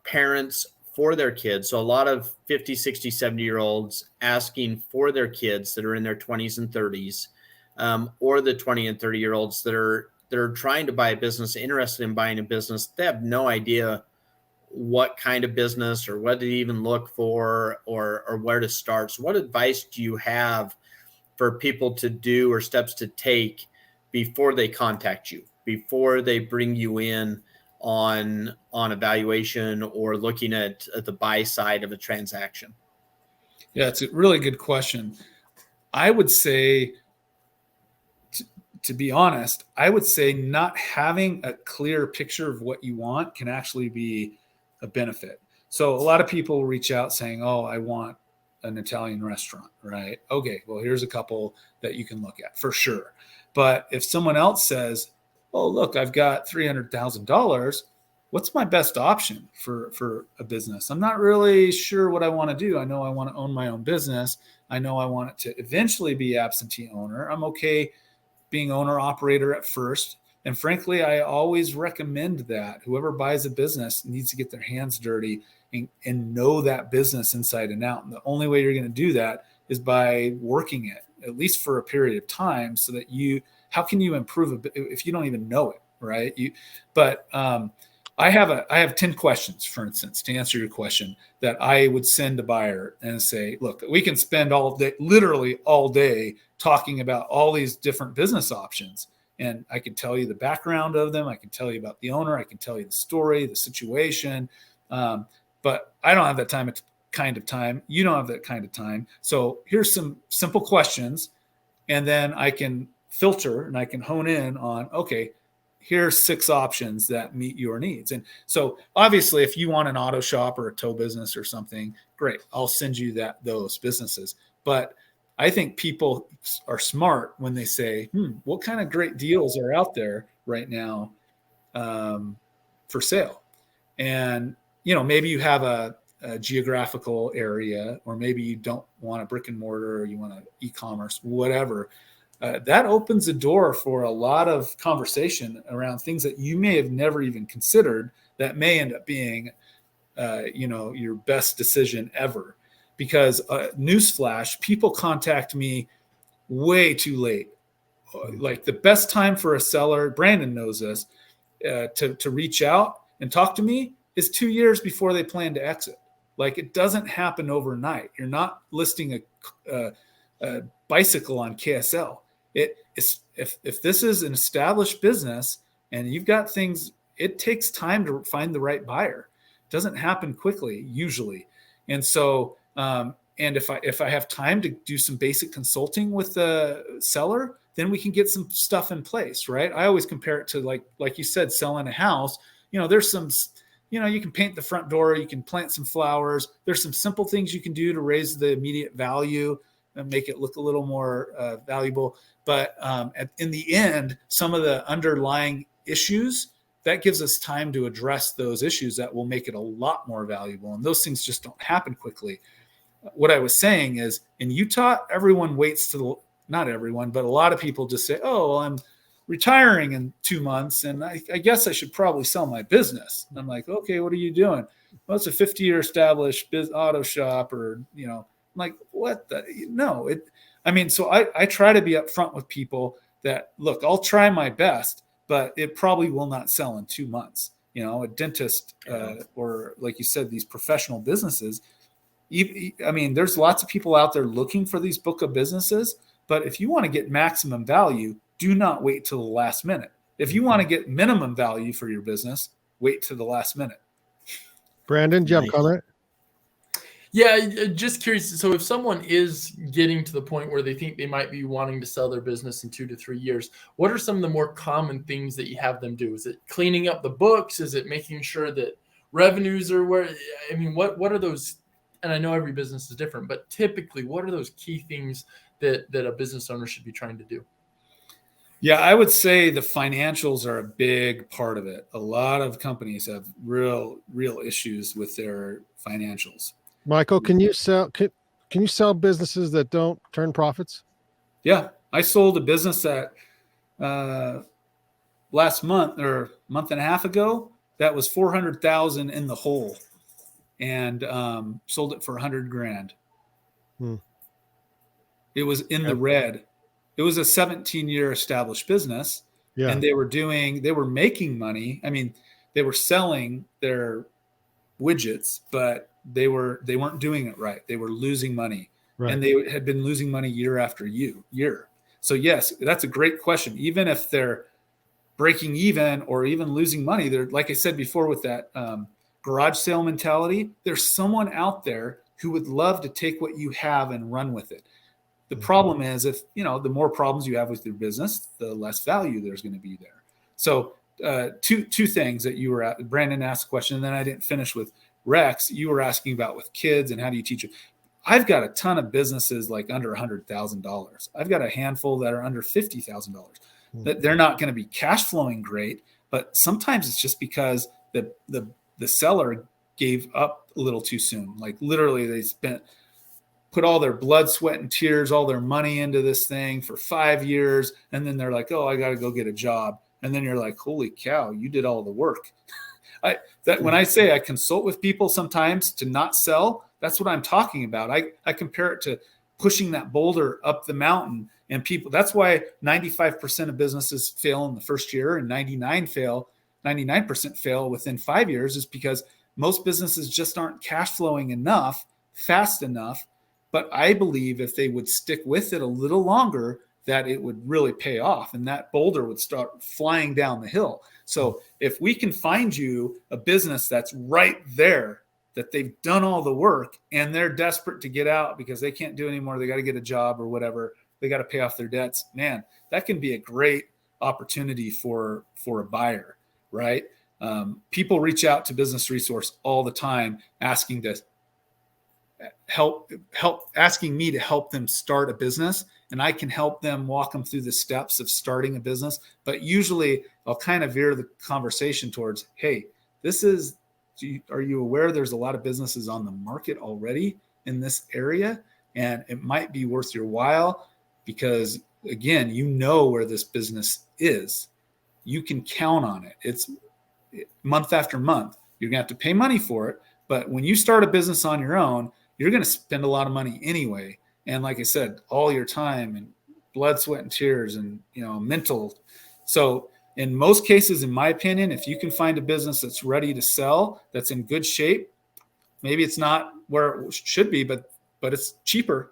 parents for their kids. So a lot of 50, 60, 70-year-olds asking for their kids that are in their 20s and 30s, or the 20 and 30-year-olds that are trying to buy a business, interested in buying a business. They have no idea what kind of business or what to even look for or where to start. So what advice do you have for people to do or steps to take before they contact you, before they bring you in on evaluation or looking at the buy side of a transaction? Yeah, it's a really good question. I would say, to be honest, I would say not having a clear picture of what you want can actually be a benefit. So a lot of people reach out saying, I want an Italian restaurant, right? Okay, well, here's a couple that you can look at for sure. But if someone else says, look, I've got $300,000, what's my best option for a business? I'm not really sure what I want to do. I know I want to own my own business. I know I want it to eventually be absentee owner. I'm okay being owner operator at first. And frankly, I always recommend that whoever buys a business needs to get their hands dirty and know that business inside and out. And the only way you're going to do that is by working it, at least for a period of time, so that how can you improve if you don't even know it, right? I have 10 questions, for instance, to answer your question, that I would send a buyer and say, look, we can spend literally all day talking about all these different business options. And I can tell you the background of them. I can tell you about the owner. I can tell you the story, the situation. But I don't have that kind of time. You don't have that kind of time. So here's some simple questions. And then I can filter and I can hone in on, okay, here's 6 options that meet your needs. And so obviously if you want an auto shop or a tow business or something, great. I'll send you those businesses. But I think people are smart when they say, what kind of great deals are out there right now for sale? And, maybe you have a geographical area, or maybe you don't want a brick and mortar, or you want an e-commerce, whatever. That opens the door for a lot of conversation around things that you may have never even considered that may end up being, your best decision ever. Because newsflash, people contact me way too late. Like the best time for a seller, Brandon knows this, to reach out and talk to me is 2 years before they plan to exit. Like it doesn't happen overnight. You're not listing a bicycle on KSL. If this is an established business and you've got things, it takes time to find the right buyer. It doesn't happen quickly usually. And so, and if I have time to do some basic consulting with the seller, then we can get some stuff in place, right? I always compare it to like you said, selling a house. There's some, you can paint the front door, you can plant some flowers. There's some simple things you can do to raise the immediate value and make it look a little more valuable. But in the end, some of the underlying issues, that gives us time to address those issues that will make it a lot more valuable. And those things just don't happen quickly. What I was saying is in Utah, everyone waits not everyone, but a lot of people just say, oh, well, I'm retiring in 2 months and I guess I should probably sell my business. And I'm like, okay, what are you doing? Well, it's a 50-year established auto shop, or, I'm like, what the, no, so I try to be upfront with people that, look, I'll try my best, but it probably will not sell in 2 months. A dentist, or like you said, these professional businesses. There's lots of people out there looking for these book of businesses, but if you want to get maximum value, do not wait till the last minute. If you want to get minimum value for your business, wait till the last minute. Brandon, do you have a comment? Yeah, just curious. So if someone is getting to the point where they think they might be wanting to sell their business in 2 to 3 years, what are some of the more common things that you have them do? Is it cleaning up the books? Is it making sure that revenues are where, what are those? And I know every business is different, but typically what are those key things that a business owner should be trying to do? Yeah, I would say the financials are a big part of it. A lot of companies have real issues with their financials. Michael, can you sell businesses that don't turn profits? Yeah, I sold a business that last month or month and a half ago that was $400,000 in the hole, and sold it for $100,000. It was in the red. It was a 17-year established business, and they were making money. They were selling their widgets, but they weren't doing it right. They were losing money, and they had been losing money year after year. So yes, that's a great question. Even if they're breaking even or even losing money, they're, like I said before, with that garage sale mentality, there's someone out there who would love to take what you have and run with it. The problem is, if the more problems you have with your business, the less value there's going to be there. So two things that you were at. Brandon asked a question, and then I didn't finish with Rex. You were asking about with kids and how do you teach it. I've got a ton of businesses like under $100,000. I've got a handful that are under $50,000. That they're not going to be cash flowing great, but sometimes it's just because the seller gave up a little too soon. Like literally they put all their blood, sweat, and tears, all their money into this thing for 5 years. And then they're like, oh, I got to go get a job. And then you're like, holy cow, you did all the work. When I say I consult with people sometimes to not sell, that's what I'm talking about. I compare it to pushing that boulder up the mountain, and people, that's why 95% of businesses fail in the first year and 99% fail within 5 years, is because most businesses just aren't cash flowing enough, fast enough. But I believe if they would stick with it a little longer, that it would really pay off and that boulder would start flying down the hill. So if we can find you a business that's right there, that they've done all the work and they're desperate to get out because they can't do anymore, they got to get a job or whatever, they got to pay off their debts, man, that can be a great opportunity for a buyer, right? People reach out to Business Resource all the time asking to asking me to help them start a business, and I can help them, walk them through the steps of starting a business. But usually I'll kind of veer the conversation towards, hey, are you aware there's a lot of businesses on the market already in this area? And it might be worth your while because, again, you know where this business is. You can count on it. It's month after month. You're going to have to pay money for it. But when you start a business on your own, you're going to spend a lot of money anyway. And like I said, all your time and blood, sweat, and tears and, mental. So in most cases, in my opinion, if you can find a business that's ready to sell, that's in good shape, maybe it's not where it should be, but it's cheaper.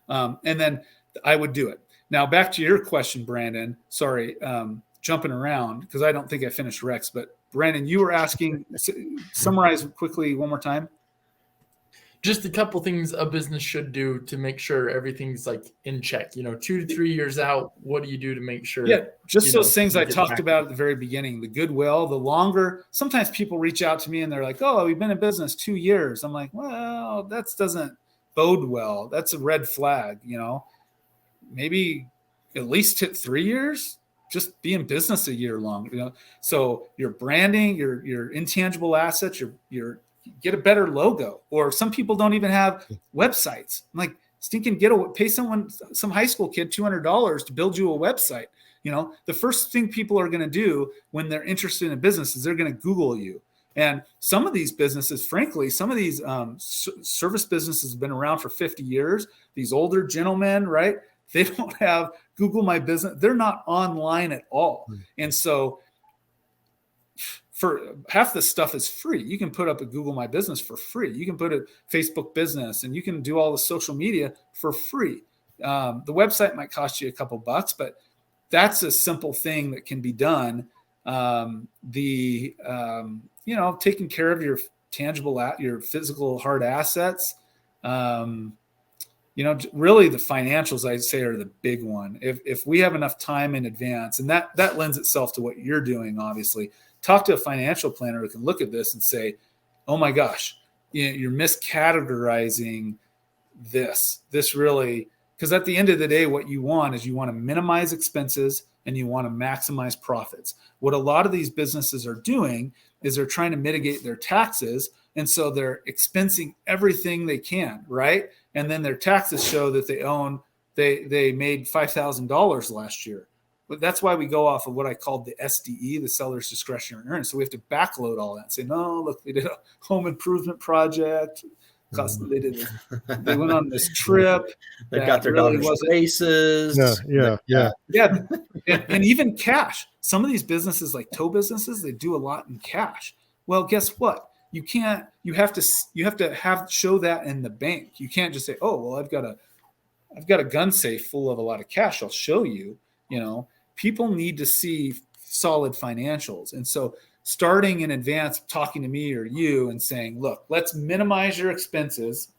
And then I would do it. Now, back to your question, Brandon, sorry, jumping around because I don't think I finished Rex, but Brandon, you were asking, summarize quickly one more time. Just a couple things a business should do to make sure everything's like in check. 2 to 3 years out, what do you do to make sure? Yeah, just those things I talked about at the very beginning. The goodwill, the longer. Sometimes people reach out to me and they're like, "Oh, we've been in business 2 years." I'm like, "Well, that doesn't bode well. That's a red flag." Maybe at least hit 3 years. Just be in business a year long. So your branding, your intangible assets, your get a better logo. Or some people don't even have websites. I'm like, stinking pay some high school kid $200 to build you a website. The first thing people are going to do when they're interested in a business is they're going to Google you. And some of these businesses, frankly, some of these service businesses have been around for 50 years. These older gentlemen, right? They don't have Google My Business. They're not online at all. And so for half this stuff is free. You can put up a Google My Business for free. You can put a Facebook business and you can do all the social media for free. The website might cost you a couple bucks, but that's a simple thing that can be done. Taking care of your your physical hard assets, really the financials, I'd say, are the big one. If we have enough time in advance, and that lends itself to what you're doing, obviously, talk to a financial planner who can look at this and say, oh my gosh, you're miscategorizing this really, because at the end of the day, what you want is you want to minimize expenses and you want to maximize profits. What a lot of these businesses are doing is they're trying to mitigate their taxes. And so they're expensing everything they can, right? And then their taxes show that they made $5,000 last year. But that's why we go off of what I called the SDE, the seller's discretionary earnings. So we have to backload all that and say, no, look, they did a home improvement project. They went on this trip. They got their daughter's races. Yeah. And even cash. Some of these businesses, like tow businesses, they do a lot in cash. Well, guess what? You have to show that in the bank. You can't just say, oh, well, I've got a gun safe full of a lot of cash. I'll show you. People need to see solid financials. And so starting in advance, talking to me or you and saying, look, let's minimize your expenses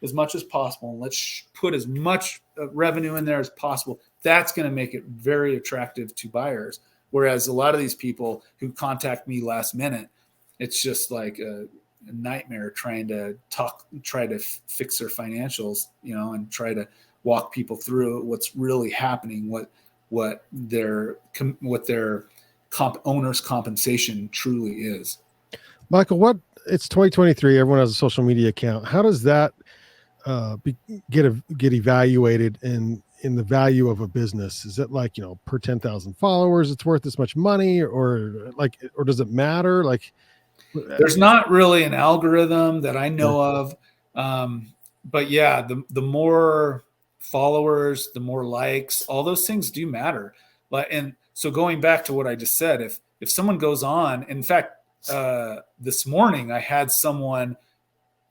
as much as possible. And let's put as much revenue in there as possible. That's going to make it very attractive to buyers. Whereas a lot of these people who contact me last minute, it's just like a nightmare trying to fix their financials, and try to walk people through what's really happening, what their owner's compensation truly is. Michael, it's 2023. Everyone has a social media account. How does that get evaluated in the value of a business? Is it like, per 10,000 followers, it's worth this much money, or does it matter? Like, there's not really an algorithm that I know of. But yeah, the more followers, the more likes, all those things do matter. And so going back to what I just said, if someone goes on, in fact, this morning I had someone,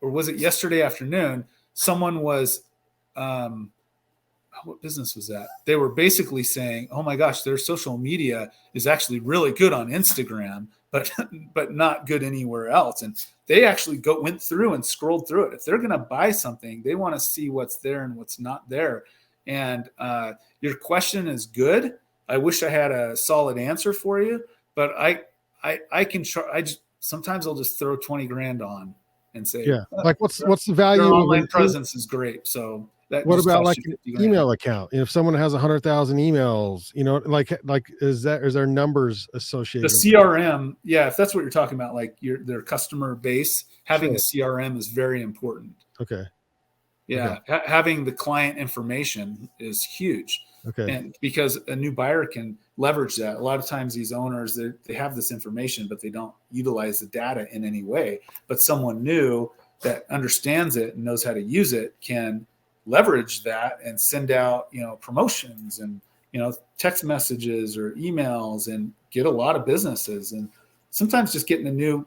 or was it yesterday afternoon? Someone was, what business was that? They were basically saying, "Oh my gosh, their social media is actually really good on Instagram, but not good anywhere else." And they actually went through and scrolled through it. If they're going to buy something, they want to see what's there and what's not there. And your question is good. I wish I had a solid answer for you, but I can try. Sometimes I'll just throw 20 grand on and say, yeah, like what's the value your of online presence is great. So what about like an email account? If someone has 100,000 emails, is there numbers associated? The CRM, yeah, if that's what you're talking about, like their customer base, having a CRM is very important. Okay. Yeah, okay. Having the client information is huge. Okay. And because a new buyer can leverage that. A lot of times these owners, they have this information, but they don't utilize the data in any way. But someone new that understands it and knows how to use it can leverage that and send out, promotions and, text messages or emails and get a lot of businesses. And sometimes just getting a new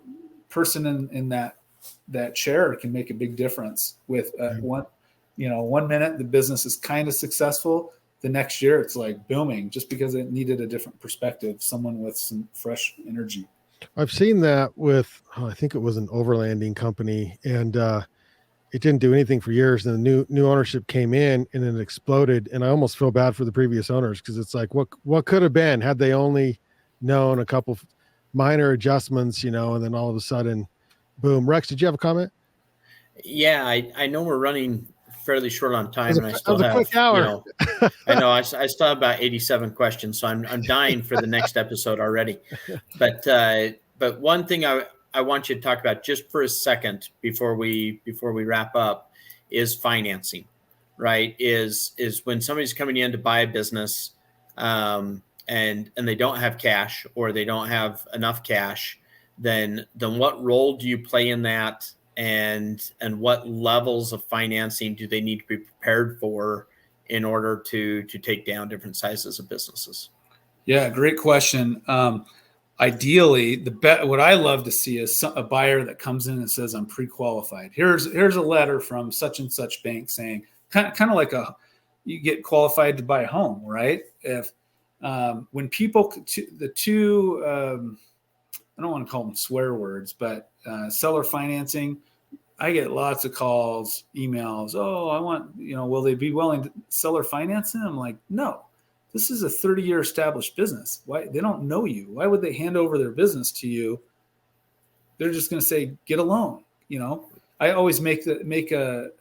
person in that chair can make a big difference with one minute the business is kind of successful. The next year it's like booming just because it needed a different perspective, someone with some fresh energy. I've seen that with, I think it was an overlanding company, and it didn't do anything for years. And the new ownership came in and it exploded. And I almost feel bad for the previous owners, because it's like, what could have been had they only known a couple minor adjustments, and then all of a sudden, boom. Rex, did you have a comment? Yeah, I know we're running fairly short on time, and I still have quick hour. I know I still have about 87 questions, so I'm dying for the next episode already. But one thing I want you to talk about just for a second before we wrap up is financing, right? Is when somebody's coming in to buy a business, and they don't have cash, or they don't have enough cash, then what role do you play in that? And what levels of financing do they need to be prepared for in order to take down different sizes of businesses? Yeah, great question. Ideally, what I love to see is a buyer that comes in and says, "I'm pre-qualified. Here's a letter from such and such bank saying," kind of like you get qualified to buy a home, right? If when people I don't want to call them swear words, but seller financing, I get lots of calls, emails. "Oh, I want, will they be willing to seller finance?" And I'm like, no, this is a 30-year established business. Why? They don't know you. Why would they hand over their business to you? They're just going to say, "Get a loan." I always make the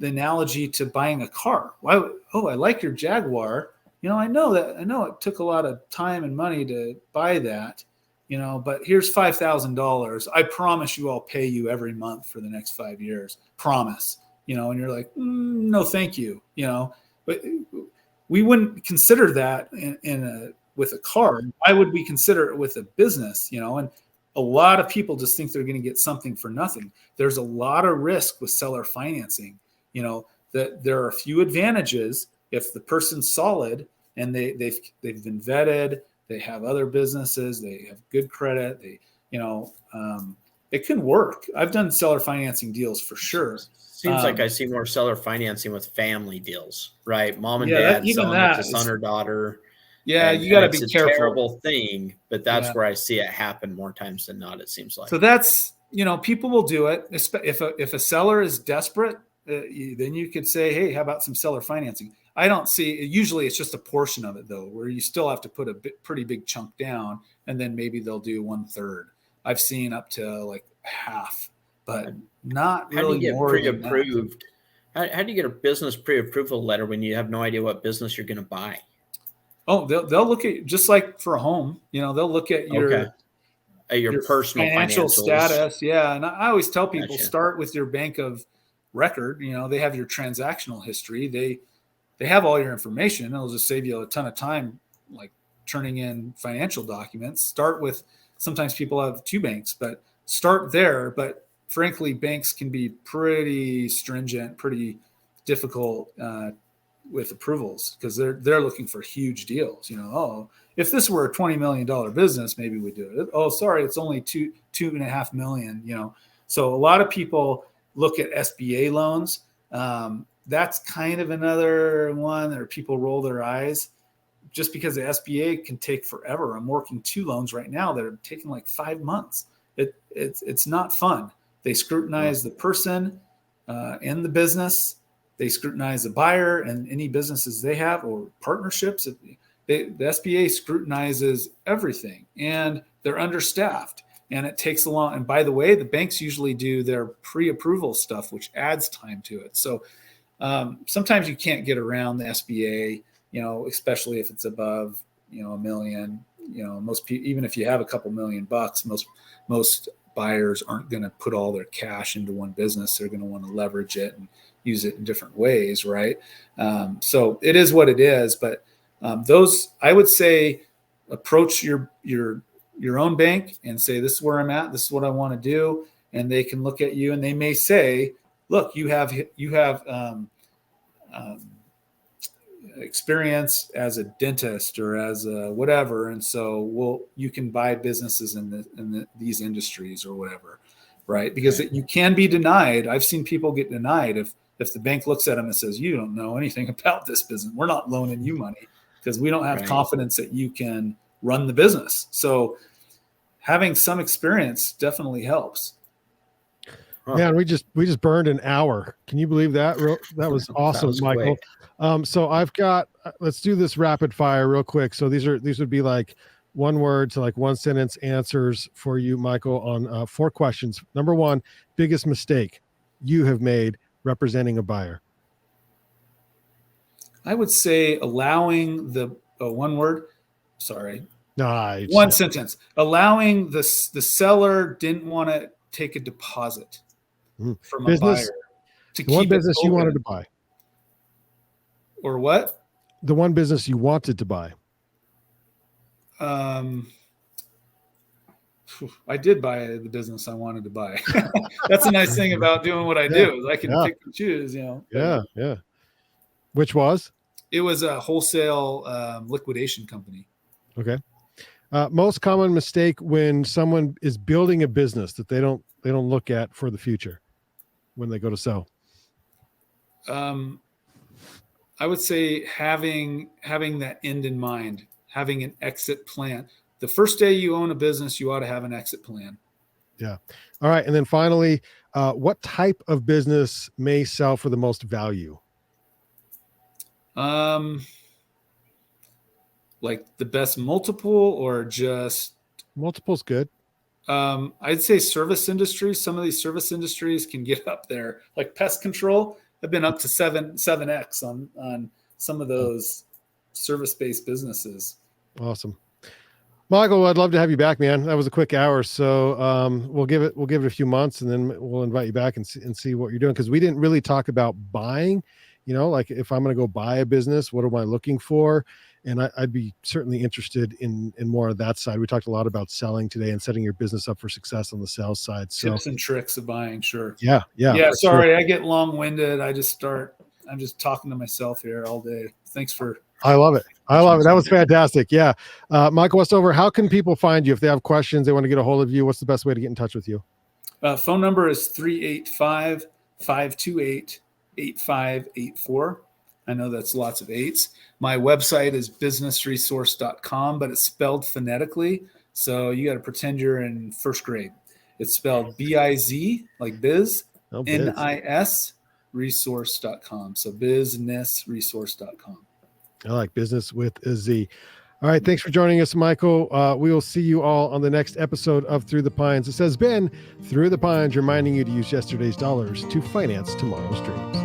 analogy to buying a car. Why? "Oh, I like your Jaguar. I know it took a lot of time and money to buy that. But here's $5,000. I promise you I'll pay you every month for the next 5 years. Promise." And you're like, "No, thank you." But we wouldn't consider that with a car. Why would we consider it with a business? And a lot of people just think they're going to get something for nothing. There's a lot of risk with seller financing. That there are a few advantages if the person's solid and they've been vetted. They have other businesses. They have good credit. It can work. I've done seller financing deals for sure. Seems like I see more seller financing with family deals, right? Mom and dad selling it to son or daughter. Yeah, you got to be careful. It's a terrible thing, but that's where I see it happen more times than not, it seems like. So that's, people will do it. If a seller is desperate, then you could say, "Hey, how about some seller financing?" I don't see, usually it's just a portion of it though, where you still have to put a pretty big chunk down, and then maybe they'll do 1/3. I've seen up to like half, but not really. How do you get more pre-approved? How do you get a business pre-approval letter when you have no idea what business you're going to buy? Oh, they'll look at, just like for a home, they'll look at your. Okay. your personal financial financials. status. Yeah. And I always tell people, Gotcha. start with your bank of record. They have your transactional history. They have all your information. It'll just save you a ton of time, like turning in financial documents. Start with, sometimes people have two banks, but start there. But frankly, banks can be pretty stringent, pretty difficult with approvals, because they're looking for huge deals. If this were a $20 million business, maybe we do it. Oh, sorry, it's only $2.5 million. So a lot of people look at SBA loans. That's kind of another one that people roll their eyes, just because the SBA can take forever. I'm working 2 loans right now that are taking like 5 months. It's not fun. They scrutinize the person and the business. They scrutinize the buyer and any businesses they have or partnerships. The SBA scrutinizes everything, and they're understaffed, and it takes a long. And by the way, the banks usually do their pre-approval stuff, which adds time to it. So sometimes you can't get around the SBA, especially if it's above, $1 million. Most people, even if you have a couple $1 million, most buyers aren't going to put all their cash into one business. They're going to want to leverage it and use it in different ways, right? So it is what it is. But those, I would say, approach your own bank and say, this is where I'm at. This is what I want to do. And they can look at you and they may say, look, you have experience as a dentist or as a whatever, and so you can buy businesses in these industries or whatever, right? Because you can be denied. I've seen people get denied if the bank looks at them and says, you don't know anything about this business. We're not loaning you money because we don't have confidence that you can run the business. So having some experience definitely helps. Man, we just burned an hour. Can you believe that? That was awesome, that was Michael. So I've got, let's do this rapid fire real quick. So these would be like 1 word to like 1 sentence answers for you, Michael, on 4 questions. Number 1, biggest mistake you have made representing a buyer. I would say allowing the 1 word. Sorry. No, 1 sentence. Allowing the seller didn't want to take a deposit from a buyer to keep one business it you open. wanted to buy. Or what? The one business you wanted to buy. I did buy the business I wanted to buy. That's a nice thing about doing what I do, is I can pick and choose, Yeah. Which was? It was a wholesale liquidation company. Okay. Most common mistake when someone is building a business that they don't look at for the future when they go to sell. I would say having that end in mind, having an exit plan. The first day you own a business, you ought to have an exit plan. Yeah. All right. And then finally, what type of business may sell for the most value? Like the best multiple, or just multiple's good. I'd say service industries. Some of these service industries can get up there, like pest control. I've been up to 7x on some of those service-based businesses. Awesome. Michael, I'd love to have you back, man. That was a quick hour. So we'll give it a few months, and then we'll invite you back and see what you're doing. Because we didn't really talk about buying, like if I'm going to go buy a business, what am I looking for? And I'd be certainly interested in more of that side. We talked a lot about selling today and setting your business up for success on the sales side. So tips and tricks of buying. Sure. Yeah. Sorry. Sure. I get long winded. I'm just talking to myself here all day. Thanks for. I love it. That was fantastic. Yeah. Michael Westover, how can people find you if they have questions, they want to get a hold of you? What's the best way to get in touch with you? Phone number is 385-528-8584. I know that's lots of 8s. My website is businessresource.com, but it's spelled phonetically. So you got to pretend you're in first grade. It's spelled B-I-Z, like biz, N-I-S, resource.com. So businessresource.com. I like business with a Z. All right. Thanks for joining us, Michael. We will see you all on the next episode of Through the Pines. This has been Through the Pines, reminding you to use yesterday's dollars to finance tomorrow's dreams.